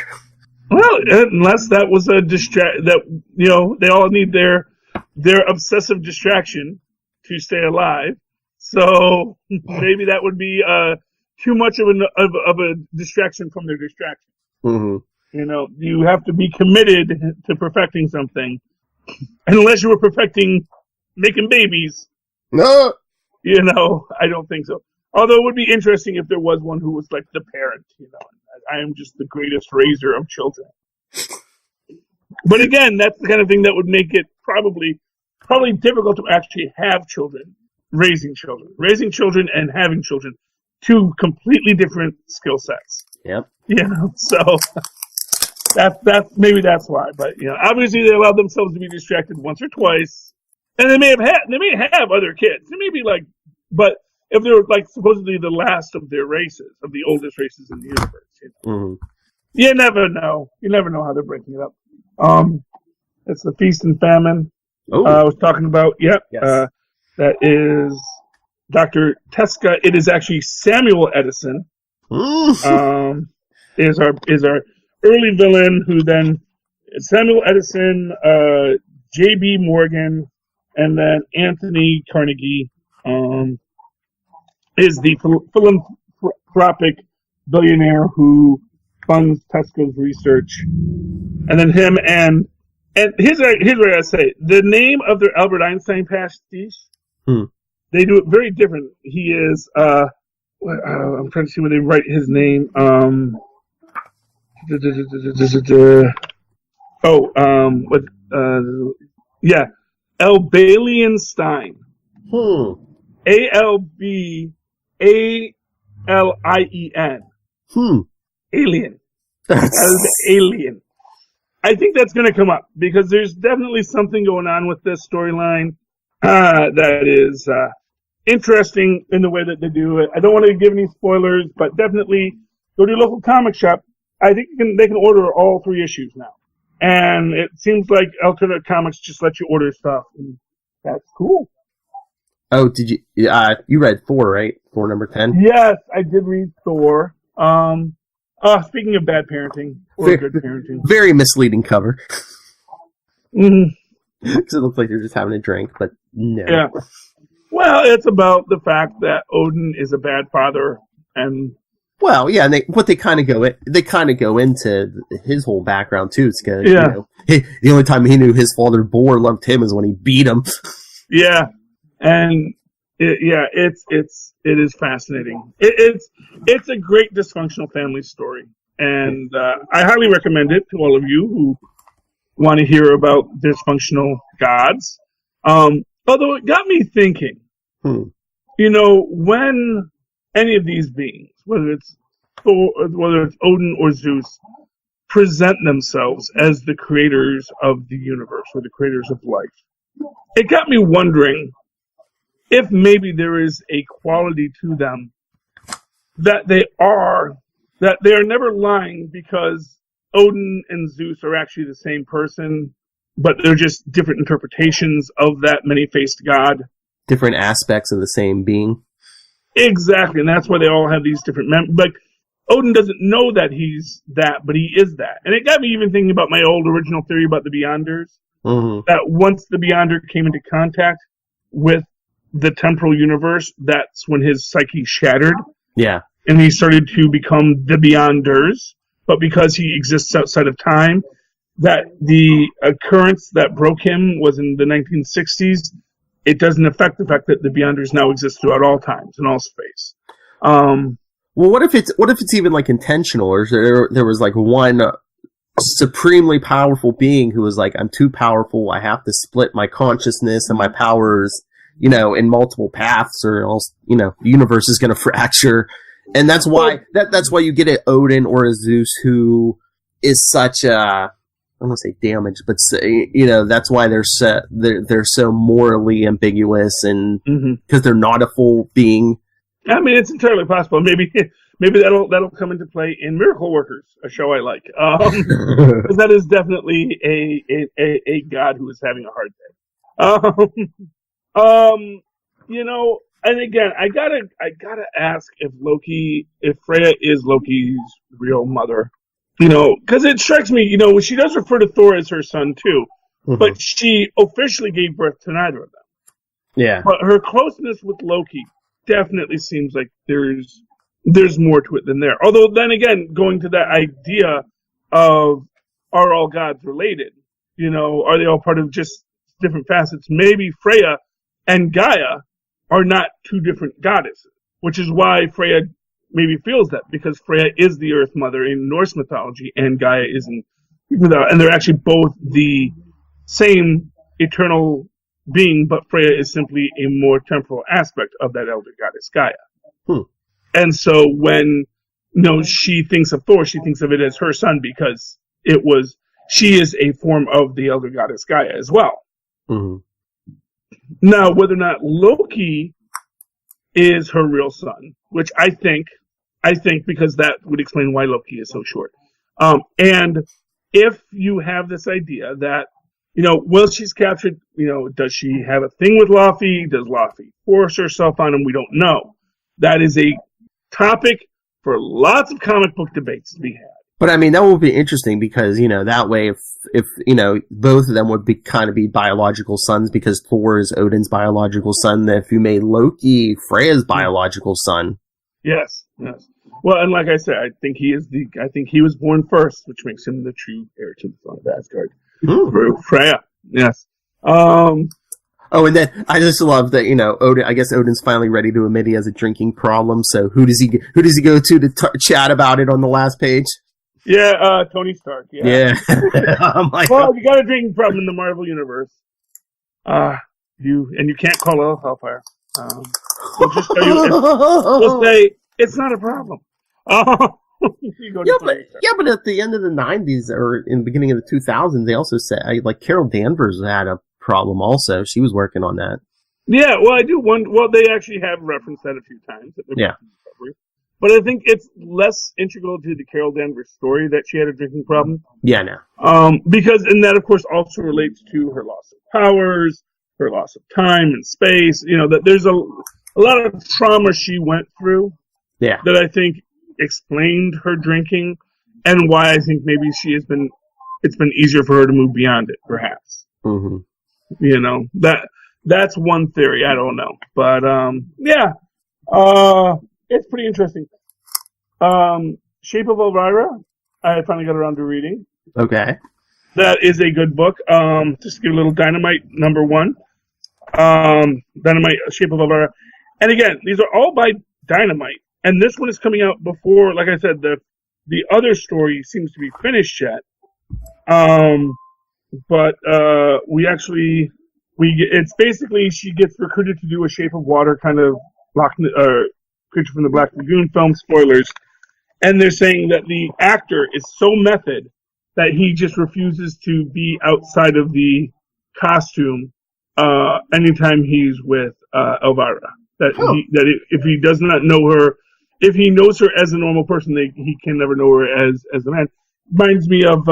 Speaker 3: Well, unless that was a they all need their obsessive distraction to stay alive. So maybe that would be too much of a distraction from their distraction.
Speaker 1: Mm-hmm.
Speaker 3: You have to be committed to perfecting something, unless you were perfecting making babies.
Speaker 1: No,
Speaker 3: I don't think so. Although it would be interesting if there was one who was like the parent. I am just the greatest raiser of children. But again, that's the kind of thing that would make it probably difficult to actually have children. Raising children and having children, two completely different skill sets.
Speaker 1: Yep.
Speaker 3: So that's why. But obviously they allowed themselves to be distracted once or twice, and they may have other kids. They may be like, but if they're like supposedly the last of their races, of the oldest races in the universe,
Speaker 1: Mm-hmm.
Speaker 3: You never know. You never know how they're breaking it up. It's the feast and famine. I was talking about. Yep.
Speaker 1: Yes.
Speaker 3: That is Dr. Teska. It is actually Samuel Edison. Is our early villain, who then Samuel Edison, J.B. Morgan, and then Anthony Carnegie is the philanthropic billionaire who funds Teska's research, and then him and here's what I say: the name of their Albert Einstein pastiche. They do it very different. He is I'm trying to see where they write his name. Albalienstein. Albalien. Alien. Alien. I think that's going to come up because there's definitely something going on with this storyline that is interesting in the way that they do it. I don't want to give any spoilers, but definitely go to your local comic shop. I think they can order all 3 issues now. And it seems like alternate comics just let you order stuff. And that's cool.
Speaker 1: Oh, did you? You read Thor, right? Thor number 10?
Speaker 3: Yes, I did read Thor. Speaking of bad parenting, or good parenting.
Speaker 1: Very misleading cover.
Speaker 3: Mm-hmm.
Speaker 1: Because it looks like they're just having a drink, but no.
Speaker 3: Yeah. Well, it's about the fact that Odin is a bad father, and
Speaker 1: well, yeah, and they kind of go into his whole background too. It's because the only time he knew his father Bor loved him is when he beat him.
Speaker 3: Yeah, and it is fascinating. It's a great dysfunctional family story, and I highly recommend it to all of you who want to hear about dysfunctional gods. Although it got me thinking, when any of these beings, whether it's Thor, whether it's Odin or Zeus, present themselves as the creators of the universe or the creators of life, it got me wondering if maybe there is a quality to them that they are never lying, because Odin and Zeus are actually the same person, but they're just different interpretations of that many-faced god.
Speaker 1: Different aspects of the same being.
Speaker 3: Exactly, and that's why they all have these different... like, Odin doesn't know that he's that, but he is that. And it got me even thinking about my old original theory about the Beyonders. Mm-hmm. That once the Beyonder came into contact with the temporal universe, that's when his psyche shattered. Yeah. And he started to become the Beyonders. But because he exists outside of time, that the occurrence that broke him was in the 1960s, it doesn't affect the fact that the Beyonders now exist throughout all times and all space.
Speaker 1: Well, what if it's even like intentional, or there was like one supremely powerful being who was like, I'm too powerful, I have to split my consciousness and my powers, in multiple paths, or else, the universe is going to fracture. And that's why that's why you get an Odin or a Zeus who is such a, I don't want to say damaged, but that's why they're so morally ambiguous, and because they're not a full being.
Speaker 3: I mean, it's entirely possible. Maybe that'll come into play in Miracle Workers, a show I like. Because that is definitely a god who is having a hard day. And again, I gotta ask if Freya is Loki's real mother. Because it strikes me, she does refer to Thor as her son too, but she officially gave birth to neither of them.
Speaker 1: Yeah.
Speaker 3: But her closeness with Loki definitely seems like there's more to it than there. Although then again, going to that idea of are all gods related? Are they all part of just different facets? Maybe Freya and Gaia are not two different goddesses, which is why Freya maybe feels that, because Freya is the Earth Mother in Norse mythology and Gaia isn't, and they're actually both the same eternal being, but Freya is simply a more temporal aspect of that elder goddess Gaia. And so when she thinks of Thor, she thinks of it as her son because she is a form of the elder goddess Gaia as well. Now, whether or not Loki is her real son, which I think because that would explain why Loki is so short. And if you have this idea that, well, she's captured, does she have a thing with Laufey? Does Laufey force herself on him? We don't know. That is a topic for lots of comic book debates to be had.
Speaker 1: But I mean, that would be interesting because, that way if both of them would kind of be biological sons because Thor is Odin's biological son, then if you made Loki Freya's biological son. Yes.
Speaker 3: Well, and like I said, I think he was born first, which makes him the true heir to the throne of Asgard. Through Freya. Yes.
Speaker 1: Oh, and then I just love that, Odin, I guess Odin's finally ready to admit he has a drinking problem, so who does he go to chat about it on the last page?
Speaker 3: Yeah, Tony Stark. Yeah.
Speaker 1: Well,
Speaker 3: you got a drinking problem in the Marvel universe. You can't call it hellfire. We'll just tell you. We'll say it's not a problem.
Speaker 1: But at the end of the 90s or in the beginning of the 2000s, they also said Carol Danvers had a problem. Also, she was working on that.
Speaker 3: Yeah, well, I do wonder. Well, they actually have referenced that a few times.
Speaker 1: Yeah.
Speaker 3: But I think it's less integral to the Carol Danvers story that she had a drinking problem.
Speaker 1: Yeah, no.
Speaker 3: Because, and that of course also relates to her loss of powers, her loss of time and space. That there's a lot of trauma she went through.
Speaker 1: Yeah.
Speaker 3: That I think explained her drinking, and why I think maybe it's been easier for her to move beyond it, perhaps. That's one theory. I don't know, but it's pretty interesting. Shape of Elvira, I finally got around to reading.
Speaker 1: Okay.
Speaker 3: That is a good book. Just to give a little Dynamite number 1. Dynamite, Shape of Elvira. And again, these are all by Dynamite. And this one is coming out before, like I said, the other story seems to be finished yet. But it's basically she gets recruited to do a Shape of Water kind of Creature from the Black Lagoon film, spoilers. And they're saying that the actor is so method that he just refuses to be outside of the costume anytime he's with Elvira. If he does not know her, if he knows her as a normal person, he can never know her as a man. Reminds me of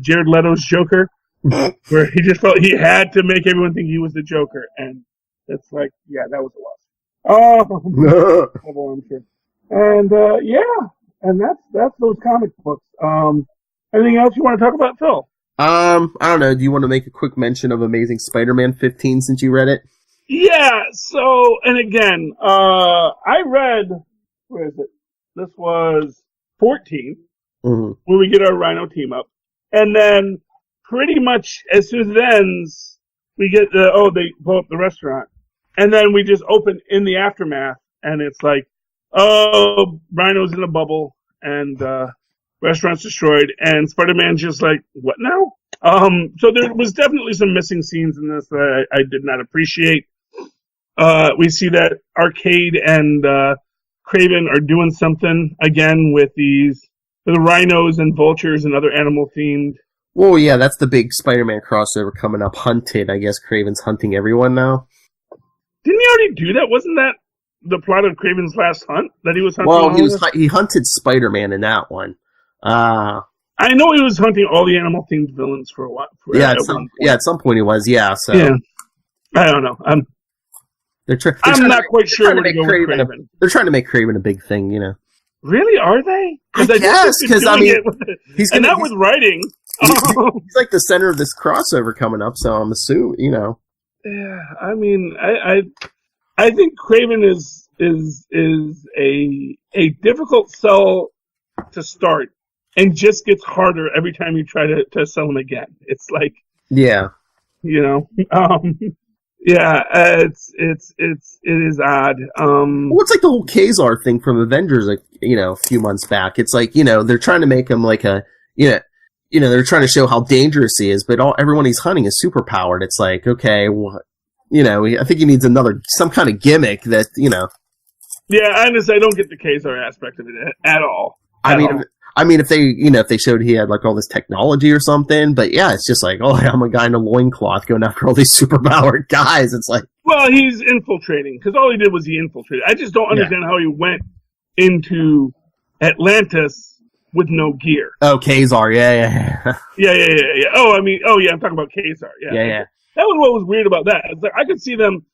Speaker 3: Jared Leto's Joker, where he just felt he had to make everyone think he was the Joker, and it's like, yeah, that was a loss. I'm sure. And and that's those comic books. Anything else you want to talk about, Phil?
Speaker 1: I don't know. Do you want to make a quick mention of Amazing Spider-Man 15 since you read it?
Speaker 3: Yeah. So, and again, I read. Where is it? This was 14, where we get our Rhino team up, and then pretty much as soon as it ends, we get they blow up the restaurant, and then we just open in the aftermath, and it's like, Rhino's in a bubble, and restaurant's destroyed, and Spider-Man's just like, what now? So there was definitely some missing scenes in this that I did not appreciate. We see that Arcade and Kraven are doing something again with the rhinos and vultures and other animal themed.
Speaker 1: Well, yeah, that's the big Spider-Man crossover coming up. Hunted, I guess Kraven's hunting everyone now.
Speaker 3: Didn't he already do that? Wasn't that the plot of Kraven's Last Hunt that he was hunting?
Speaker 1: Well, he hunted Spider-Man in that one.
Speaker 3: I know he was hunting all the animal themed villains for a while.
Speaker 1: At some point he was. Yeah. So
Speaker 3: yeah, I don't know. I'm not quite sure where to go with Craven.
Speaker 1: They're trying to make Craven a big thing, you know.
Speaker 3: Really? Are they?
Speaker 1: I guess, because, I mean,
Speaker 3: he's with writing.
Speaker 1: He's like the center of this crossover coming up, so I'm assuming, you know.
Speaker 3: Yeah, I mean, I think Craven is a difficult sell to start, and just gets harder every time you try to sell him again. It's like,
Speaker 1: yeah,
Speaker 3: you know, yeah, it is odd.
Speaker 1: Well, it's like the whole Kazar thing from Avengers, like, you know, a few months back. It's like, you know, they're trying to make him like a, you know, they're trying to show how dangerous he is, but everyone he's hunting is super powered. It's like, okay, well, you know, I think he needs some kind of gimmick that, you know.
Speaker 3: Yeah, honestly, I don't get the Kazar aspect of it at all.
Speaker 1: I mean, if they showed he had like all this technology or something, but yeah, it's just like, oh, I'm a guy in a loincloth going after all these superpowered guys. It's like,
Speaker 3: well, he's infiltrating, because all he did was he infiltrated. I just don't understand how he went into Atlantis with no gear.
Speaker 1: Oh, Kazar, yeah.
Speaker 3: Yeah. Oh, I'm talking about Kazar. Yeah. That was what was weird about that. It's like I could see him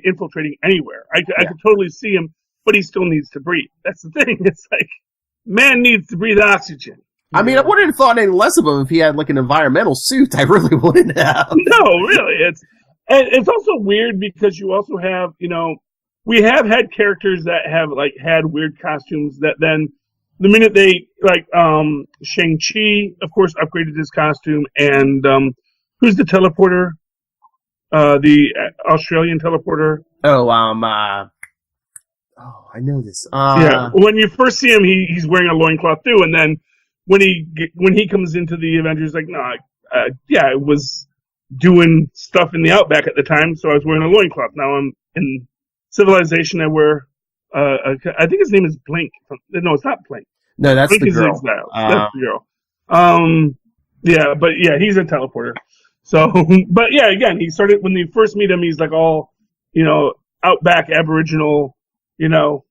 Speaker 3: infiltrating anywhere. I could totally see him, but he still needs to breathe. That's the thing. It's like, man needs to breathe oxygen.
Speaker 1: I mean, I wouldn't have thought any less of him if he had like an environmental suit. I really wouldn't have.
Speaker 3: No, really. It's also weird because you also have, you know, we have had characters that have like had weird costumes that then the minute they like Shang-Chi, of course, upgraded his costume, and who's the teleporter? The Australian teleporter.
Speaker 1: I know this.
Speaker 3: Yeah, when you first see him, he's wearing a loincloth too, and then when he comes into the Avengers, like, no, I was doing stuff in the Outback at the time, so I was wearing a loincloth. Now I'm in Civilization. I wear, I think his name is Blink. No, it's not Blink.
Speaker 1: No, that's
Speaker 3: Blink
Speaker 1: the girl.
Speaker 3: That's the girl. Yeah, but yeah, he's a teleporter. So, but yeah, again, he started, when you first meet him, he's like all, you know, Outback Aboriginal, you know,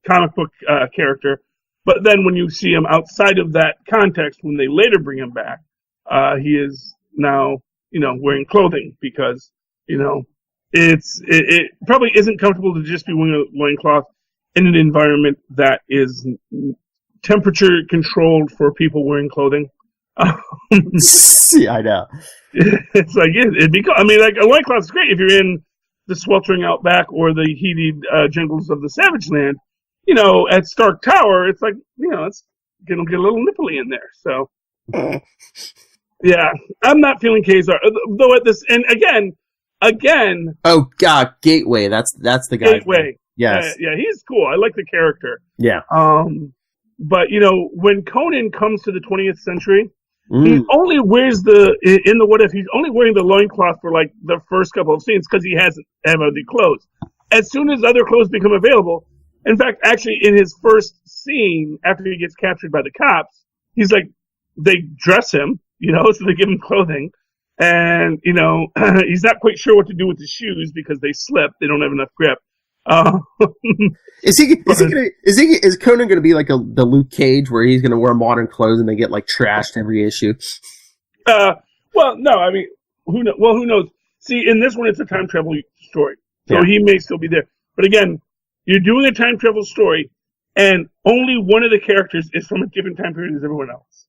Speaker 3: comic book character. But then when you see him outside of that context, when they later bring him back, he is now, you know, wearing clothing because, you know, it probably isn't comfortable to just be wearing a loincloth in an environment that is temperature controlled for people wearing clothing.
Speaker 1: Yeah, I know.
Speaker 3: It's like I mean, like a loincloth is great if you're in the sweltering Outback or the heated jungles of the Savage Land. You know, at Stark Tower, it's like, you know, it's gonna get a little nipply in there. So, yeah, I'm not feeling Kazar. Though at this, and again.
Speaker 1: Oh God, Gateway. That's the guy.
Speaker 3: Gateway.
Speaker 1: Yes.
Speaker 3: Yeah, he's cool. I like the character.
Speaker 1: Yeah.
Speaker 3: But you know, when Conan comes to the 20th century. He only wears in the What If, he's only wearing the loincloth for like the first couple of scenes because he hasn't have other clothes. As soon as other clothes become available, in fact, actually in his first scene, after he gets captured by the cops, he's like, they dress him, you know, so they give him clothing. And, you know, he's not quite sure what to do with his shoes because they slip. They don't have enough grip.
Speaker 1: Is Conan going to be like the Luke Cage where he's going to wear modern clothes and they get like trashed every issue?
Speaker 3: Well, no, I mean, who knows? See, in this one, it's a time travel story, so he may still be there. But again, you're doing a time travel story, and only one of the characters is from a different time period as everyone else.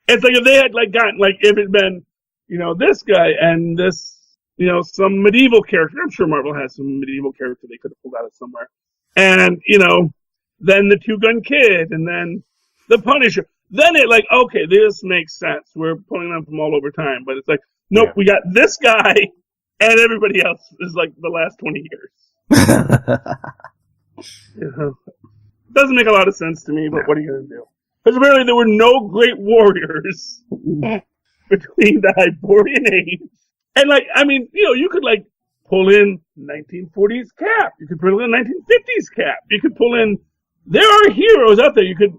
Speaker 3: It's like if they had like gotten like if it had been, you know, this guy and this. You know, some medieval character. I'm sure Marvel has some medieval character they could have pulled out of somewhere. And, you know, then the Two-Gun Kid, and then the Punisher. Then it like, okay, this makes sense. We're pulling them from all over time. But it's like, nope, we got this guy, and everybody else is like the last 20 years. You know? Doesn't make a lot of sense to me, but what are you going to do? Because apparently there were no great warriors between the Hyborian Age. And, like, I mean, you know, you could, like, pull in 1940s Cap. You could pull in 1950s Cap. You could pull in... There are heroes out there. You could...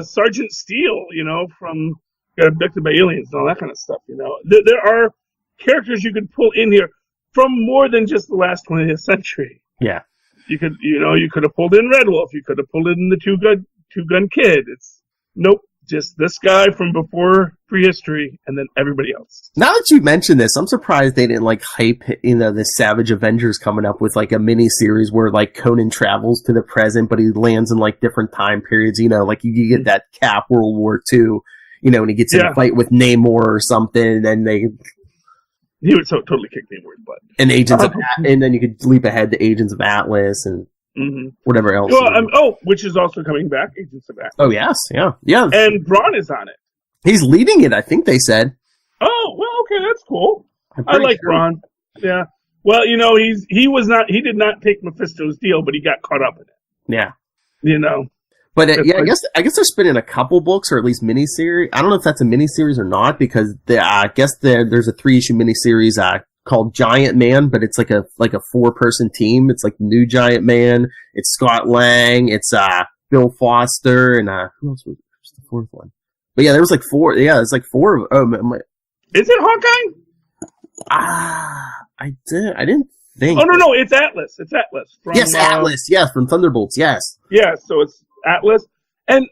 Speaker 3: Sergeant Steele, you know, from... Got abducted by aliens and all that kind of stuff, you know. There are characters you could pull in here from more than just the last 20th century.
Speaker 1: Yeah.
Speaker 3: You could, you know, you could have pulled in Red Wolf. You could have pulled in the Two-Gun Kid. Nope. Just this guy from before prehistory, and then everybody else.
Speaker 1: Now that you mentioned this, I'm surprised they didn't like hype, this Savage Avengers coming up with like a mini series where like Conan travels to the present, but he lands in like different time periods. Like you get that Cap World War II, and he gets in a fight with Namor or something, and
Speaker 3: he would totally kick Namor's butt.
Speaker 1: And and then you could leap ahead to Agents of Atlas and whatever else.
Speaker 3: Well, which is also coming back, Agents of Atlas.
Speaker 1: Oh yes, yeah.
Speaker 3: And Braun is on it.
Speaker 1: He's leading it, I think they said.
Speaker 3: Oh, well, okay, that's cool. I like Braun. Yeah. Well, he did not take Mephisto's deal, but he got caught up in it.
Speaker 1: Yeah. But I guess they're spinning a couple books, or at least miniseries. I don't know if that's a miniseries or not, because I guess there's a 3-issue miniseries called Giant Man, but it's like a 4-person team. It's like the new Giant Man. It's Scott Lang. It's Bill Foster, and who else was the fourth one? But yeah, there was like 4. Yeah, it's like 4 of.
Speaker 3: Is it Hawkeye?
Speaker 1: I didn't think.
Speaker 3: Oh no, it's Atlas. It's Atlas.
Speaker 1: Yes, Atlas. Yes, from Thunderbolts. Yes.
Speaker 3: Yeah, so it's Atlas. And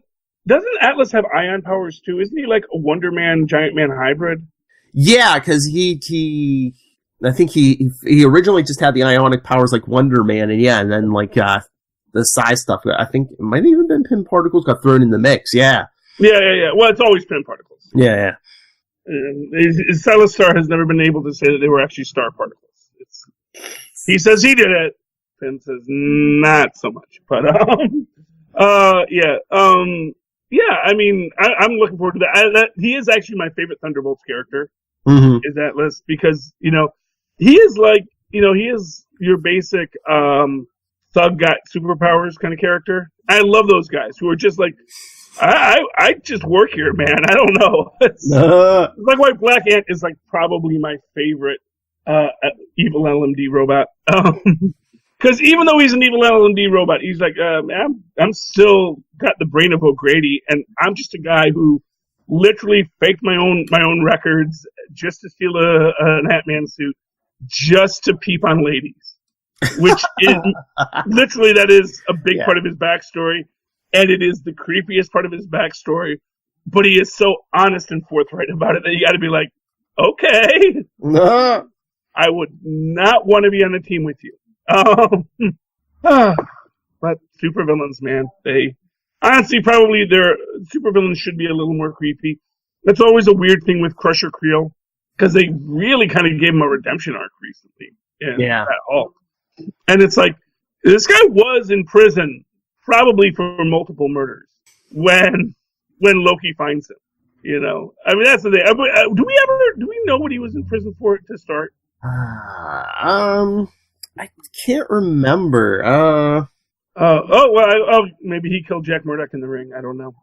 Speaker 3: doesn't Atlas have ion powers too? Isn't he like a Wonder Man, Giant Man hybrid?
Speaker 1: Yeah, because I think he originally just had the ionic powers like Wonder Man, and then like the psi stuff. I think it might have even been Pym particles got thrown in the mix. Yeah.
Speaker 3: Yeah. Well, it's always Pym particles.
Speaker 1: Yeah.
Speaker 3: Silas Star has never been able to say that they were actually star particles. He says he did it. Pym says not so much. But yeah. I mean, I'm looking forward to that. He is actually my favorite Thunderbolts character. Is Atlas, because he is like he is your basic thug got superpowers kind of character. I love those guys who are just like, I just work here, man. I don't know. It's like why Black Ant is like probably my favorite evil LMD robot. Because even though he's an evil LMD robot, he's like, I'm still got the brain of O'Grady, and I'm just a guy who literally faked my own records just to steal an Ant-Man suit, just to peep on ladies, which is literally that is a big part of his backstory. And it is the creepiest part of his backstory, but he is so honest and forthright about it that you got to be like, okay, I would not want to be on a team with you. But supervillains, man, they honestly probably their supervillains should be a little more creepy. That's always a weird thing with Crusher Creel, because they really kind of gave him a redemption arc recently in that Hulk. And it's like, this guy was in prison probably for multiple murders when Loki finds him. I mean, that's the thing. Do we know what he was in prison for to start?
Speaker 1: I can't remember.
Speaker 3: Maybe he killed Jack Murdoch in the ring. I don't know.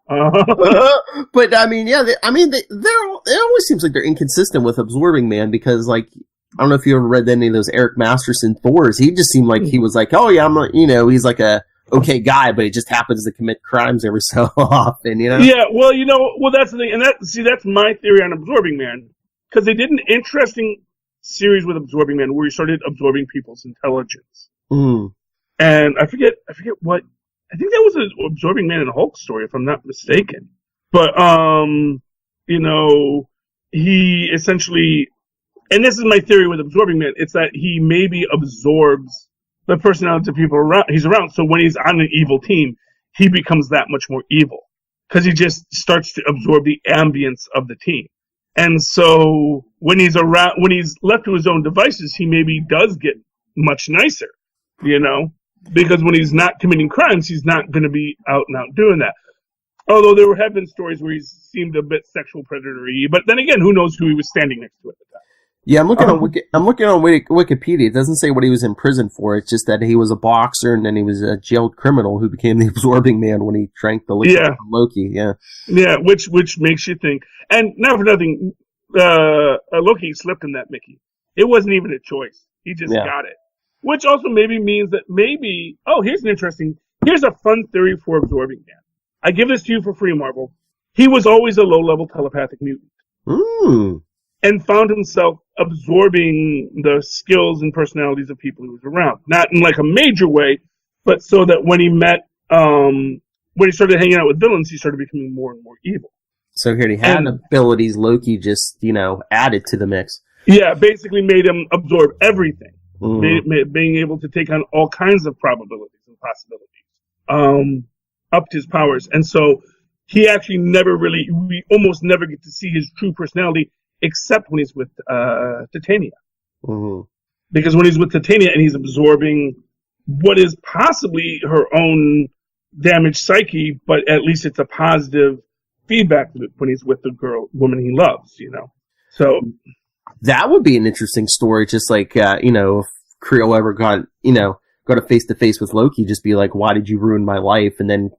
Speaker 1: But I mean, yeah, it always seems like they're inconsistent with Absorbing Man, because like, I don't know if you ever read any of those Eric Masterson Thors. He just seemed like he was like, oh yeah, he's like a okay guy, but he just happens to commit crimes every so often,
Speaker 3: Yeah, well, that's the thing, and that's my theory on Absorbing Man, because they did an interesting series with Absorbing Man where he started absorbing people's intelligence. And I forget what, I think that was an Absorbing Man and Hulk story, if I'm not mistaken. But he essentially, and this is my theory with Absorbing Man, it's that he maybe absorbs the personality of people he's around. So when he's on an evil team, he becomes that much more evil, because he just starts to absorb the ambience of the team. And so when he's left to his own devices, he maybe does get much nicer, because when he's not committing crimes, he's not going to be out and out doing that. Although there have been stories where he seemed a bit sexual predatory, but then again, who knows who he was standing next to at the time.
Speaker 1: Yeah, I'm looking on Wikipedia. It doesn't say what he was in prison for. It's just that he was a boxer, and then he was a jailed criminal who became the Absorbing Man when he drank the liquid from Loki. Yeah,
Speaker 3: which makes you think. And not for nothing, Loki slipped in that Mickey. It wasn't even a choice. He just got it. Which also maybe means that here's a fun theory for Absorbing Man. I give this to you for free, Marvel. He was always a low-level telepathic mutant. And found himself absorbing the skills and personalities of people he was around. Not in like a major way, but so that when he started hanging out with villains, he started becoming more and more evil.
Speaker 1: So here he had abilities. Loki just, added to the mix.
Speaker 3: Yeah, basically made him absorb everything. Being able to take on all kinds of probabilities and possibilities. Upped his powers. And so he actually we almost never get to see his true personality except when he's with Titania. Mm-hmm. Because when he's with Titania and he's absorbing what is possibly her own damaged psyche, but at least it's a positive feedback loop when he's with the woman he loves, So
Speaker 1: that would be an interesting story, just like, if Creel ever got a face-to-face with Loki, just be like, why did you ruin my life? And then,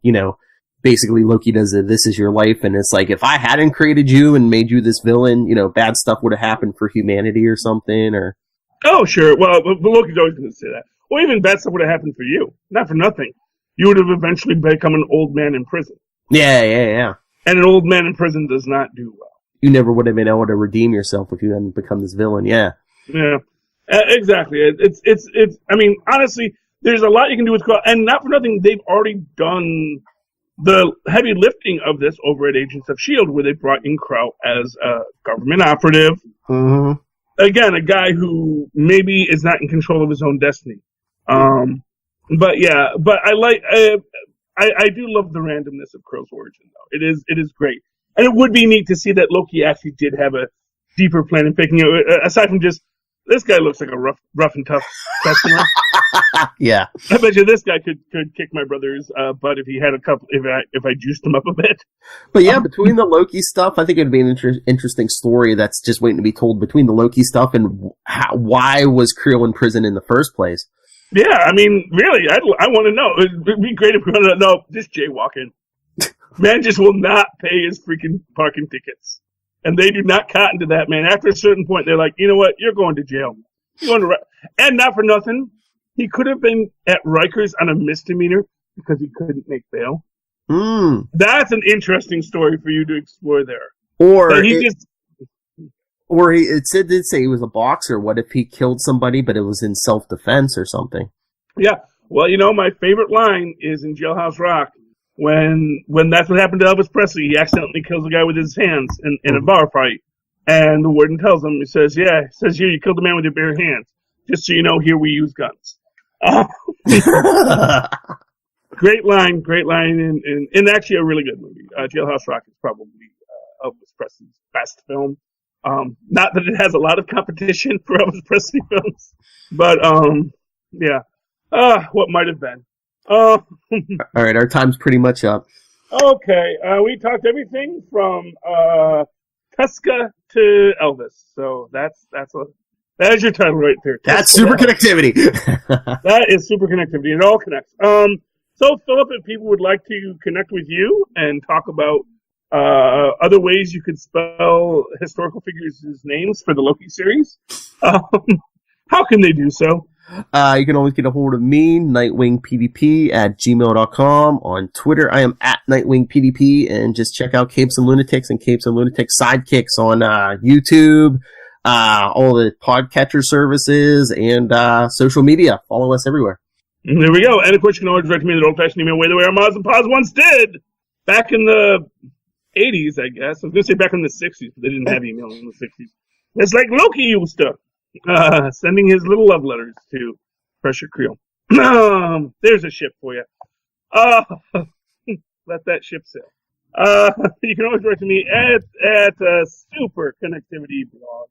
Speaker 1: basically Loki does this is your life, and it's like, if I hadn't created you and made you this villain, bad stuff would have happened for humanity or something, or... Oh, sure.
Speaker 3: Well, Loki's always going to say that. Or even bad stuff would have happened for you. Not for nothing. You would have eventually become an old man in prison.
Speaker 1: Yeah.
Speaker 3: And an old man in prison does not do well.
Speaker 1: You never would have been able to redeem yourself if you hadn't become this villain, yeah.
Speaker 3: Yeah, exactly. It's. I mean, honestly, there's a lot you can do with Creel, and not for nothing, they've already done the heavy lifting of this over at Agents of S.H.I.E.L.D., where they brought in Creel as a government operative. Mm-hmm. Again, a guy who maybe is not in control of his own destiny. But I do love the randomness of Creel's origin, though. It is great. And it would be neat to see that Loki actually did have a deeper plan in picking it, aside from just, this guy looks like a rough and tough customer.
Speaker 1: Yeah.
Speaker 3: I bet you this guy could kick my brother's butt if he had if I juiced him up a bit.
Speaker 1: But yeah, between the Loki stuff, I think it'd be an interesting story that's just waiting to be told between the Loki stuff and why was Creel in prison in the first place.
Speaker 3: Yeah, I mean, really, I want to know. It'd be great if we wanted to know, just jaywalking. Man just will not pay his freaking parking tickets. And they do not cotton to that, man. After a certain point, they're like, you know what? You're going to jail. You're going to and not for nothing, he could have been at Rikers on a misdemeanor because he couldn't make bail. That's an interesting story for you to explore there.
Speaker 1: It did say he was a boxer. What if he killed somebody, but it was in self-defense or something?
Speaker 3: Yeah. Well, my favorite line is in Jailhouse Rock. When that's what happened to Elvis Presley, he accidentally kills a guy with his hands in a bar fight. And the warden tells him, he says, here, you killed a man with your bare hands. Just so you know, here we use guns. Great line, and actually a really good movie. Jailhouse Rock is probably Elvis Presley's best film. Not that it has a lot of competition for Elvis Presley films, but yeah. What might have been.
Speaker 1: All right, our time's pretty much up.
Speaker 3: Okay, we talked everything from Tuska to Elvis, so that is your title right there.
Speaker 1: That's Superconnectivity.
Speaker 3: That is Superconnectivity. It all connects. So Philip, if people would like to connect with you and talk about other ways you could spell historical figures' names for the Loki series, how can they do so?
Speaker 1: You can always get a hold of me, nightwingpdp@gmail.com. On Twitter, I am @nightwingpdp, and just check out Capes and Lunatics and Capes and Lunatics Sidekicks on YouTube, all the podcatcher services, and social media. Follow us everywhere.
Speaker 3: And there we go. And of course, you can always direct me the old-fashioned email way the way our moms and pods once did. Back in the 80s, I guess. I was going to say back in the 60s, but they didn't have email in the 60s. It's like Loki used to. Sending his little love letters to Crusher Creel. There's a ship for you. Let that ship sail. You can always write to me at Superconnectivity blog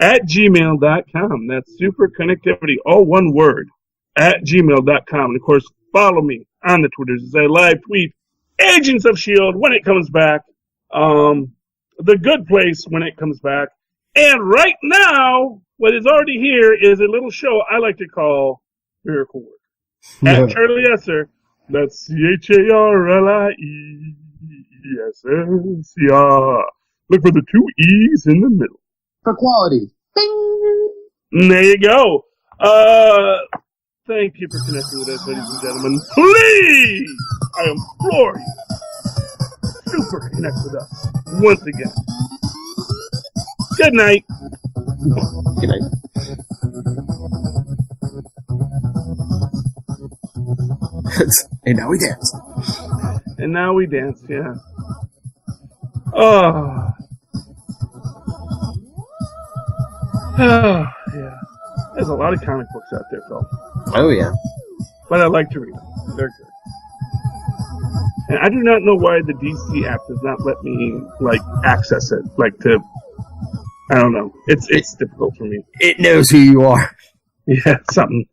Speaker 3: @gmail.com. That's Superconnectivity, all one word, @gmail.com. And of course, follow me on the Twitters as I live tweet Agents of S.H.I.E.L.D. when it comes back. The Good Place when it comes back. And right now, what is already here is a little show I like to call Miracle Work. At Charlie Esser, that's CharlieEsser. Look for the 2 E's in the middle.
Speaker 4: For quality. Bing!
Speaker 3: There you go. Thank you for connecting with us, ladies and gentlemen. Please, I implore you, super connect with us once again. Good night.
Speaker 1: Good night. And now we dance.
Speaker 3: And now we dance, yeah. Oh. Oh, yeah. There's a lot of comic books out there, Phil.
Speaker 1: Oh, yeah.
Speaker 3: But I like to read them. They're good. And I do not know why the DC app does not let me, like, access it. Like, I don't know. It's difficult for me.
Speaker 1: It knows who you are.
Speaker 3: Yeah, something.